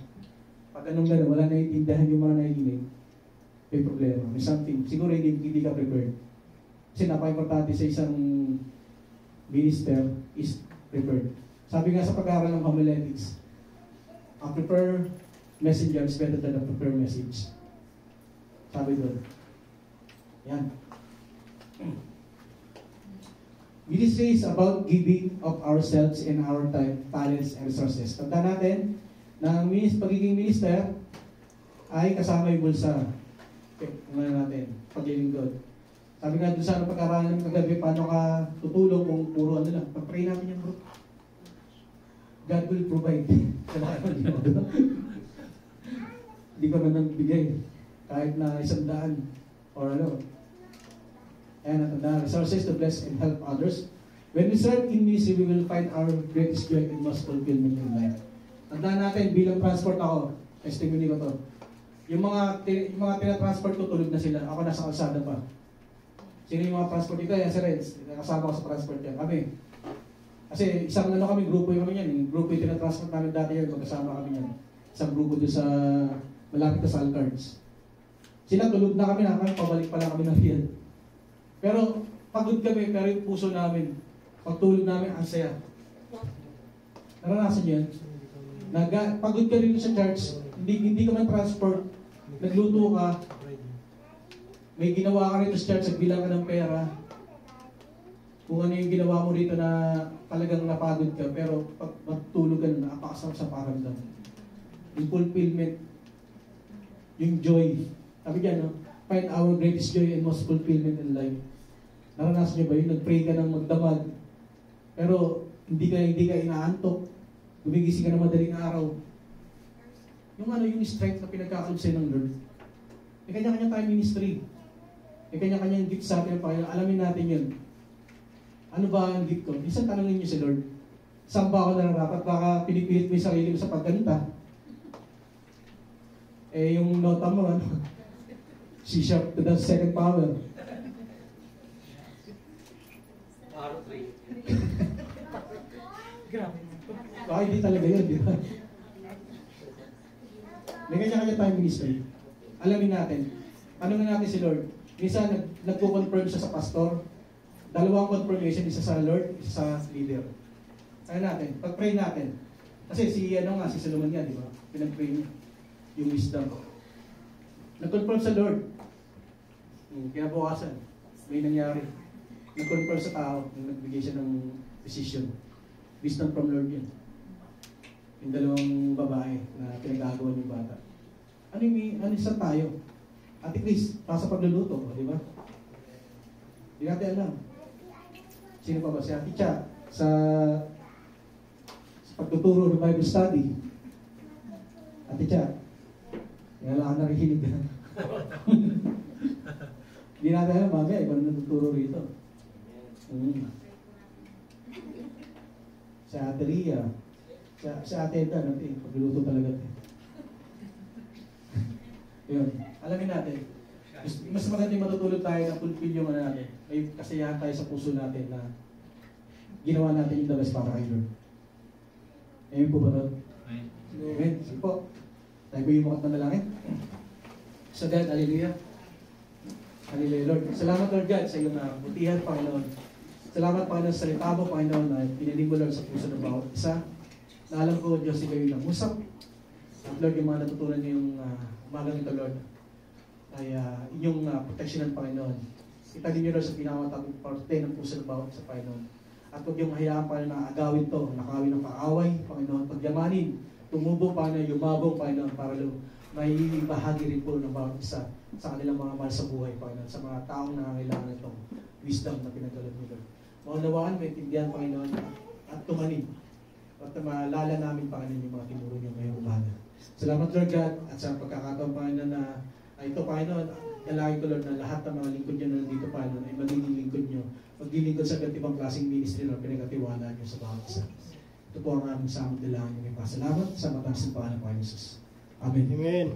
Pag gano'n, wala naiintindihan yung mga naiinig, may problema, may something. Siguro hindi ka prepared. Kasi napaka-importante sa isang minister is prepared. Sabi nga sa pag-aaral ng homiletics, a prepared messenger is better than a prepared message. Sabi doon. Yan. Ministry is about giving of ourselves and our time, talents, and resources. Tanda natin na ang pagiging minister ay kasama yung bulsa. Okay, kumana natin. Paglilingkod. Sabi nga doon sa pag-aralan ng kagabi, paano ka tutulong kung puro lang. Pag-pray natin yan, bro. God will provide. Kailangan mo doon. Hindi ka man nagbigay. Kahit na 100 or and natanda, resources to bless and help others. When we serve in ministry, we will find our greatest joy and most fulfillment in life. Tandaan natin, bilang transport ako, testimony ko to. Yung mga tinatransport ko, tulog na sila. Ako nasa kalsada pa. Sino yung mga transport dito? Yan, si Renz. Kasama ko sa transport yan. Kami. Kasi isang kami, grupo yung kami yan. Yung grupo yung tinatransport namin dati yan, magkasama kami yan. Isang grupo doon sa malapit na sa Alcards. Sila tulog na kami, pabalik pa lang kami ng field. Pero pagod kami, pero yung puso namin, pagtulog namin, ang saya. Naranasan niyo yan? Pagod ka rin sa church, hindi ka man transport, nagluto ka, may ginawa ka rito sa church, nagbilang ka ng pera, kung ano yung ginawa mo rito na talagang napagod ka, pero pag matulog ka na, napakasarap sa paramdam. Yung fulfillment, yung joy. Sabi dyan, no? Find our greatest joy and most fulfillment in life. Naranasan niyo ba yun? Nag-pray ka ng magdamag, pero hindi ka inaantok, gumigising ka ng madaling araw. Yung strength na pinagkakalob sa'yo ng Lord. May kanya-kanya tayong ministry. May kanya-kanyang gift sa atin ng Panginoon. Alamin natin yun. Ano ba ang gift ko? Minsan tanongin niyo si Lord, saan ba ako nararapat? Baka pinipilit mo yung sarili mo sa pagkanta. Yung nota mo, C sharp to the second power. Araw 3. Grabe. Baka hindi talaga yun, di ba? May kanya-kanya tayong ministry. Alamin natin. Tanungin natin si Lord. Minsan, nagko-confirm siya sa pastor. Dalawang confirmation, isa sa Lord, isa sa leader. Kaya natin, pag-pray natin. Kasi si Solomon yan, di ba? Pinag-pray niya yung wisdom. Nag-confirm sa Lord. Kaya bukasan, may nangyari. Nag-confirm sa tao, nagbigay siya ng decision. Wisdom from Lord yun. Yung dalawang babae na pinag-agawan yung bata. Ano sa tayo? Ate Chris, sa pagluluto, di ba? Hindi natin alam. Sino pa ba? Si Ate Cha, sa pagtuturo ng Bible study. Ate Cha, wala ka narihinig na. Hindi natin alam, mamaya, ibang natuturo rito. Si Ate Ria, si Ate Edda, pagluluto talaga. Yun, alamin natin. Mas maganda yung matutulog tayo na fulfill yung natin. May kasiyahan tayo sa puso natin na ginawa natin yung the best para kay Lord. Amen po ba, Lord? Amen. Sige po. Tayo po yung mukat na malangit. So God, hallelujah. Hallelujah, Lord. Salamat, Lord God, sa iyong butihan, Panginoon. Salamat, Panginoon, sa salita mo, Panginoon, na piniling mo, Lord, sa puso ng bawat isa. Na alam ko, Diyos, ikaw yung nangusap. At Lord, yung mga natutunan niyo yung umagang ito, Lord, ay inyong proteksyonan, Panginoon. Itanin niyo, Lord, sa pinakamatagong parte ng puso ng bawat isa, Panginoon. At huwag yung hayaan, Panginoon, na agawin to, nakawin ng kaaway, Panginoon, pagyamanin, tumubo, Panginoon, yumabong, Panginoon, para may bahagi rin po ng bawat isa sa kanilang mga mahal sa buhay, Panginoon, sa mga taong nangangailangan itong wisdom na pinagdalog niyo, Lord. Maunawaan, maintindihan, Panginoon, at tumanin. At maalala namin, Panginoon, yung mga tinuro niyo ngayong umaga. Salamat, Lord God, at sa pagkakataon, Panginoon, na ito, Panginoon, dalangin ko, Lord, na lahat ng mga lingkod niyo na nandito, Panginoon, ay magiging lingkod niyo. Maglilingkod sa ganitong klaseng ministry na pinagkatiwala niyo sa bawat isa. Ito po ang aming samang dalangin. May pasalamat sa mataas ng pangalan ng Panginoon Jesus. Amen. Amen.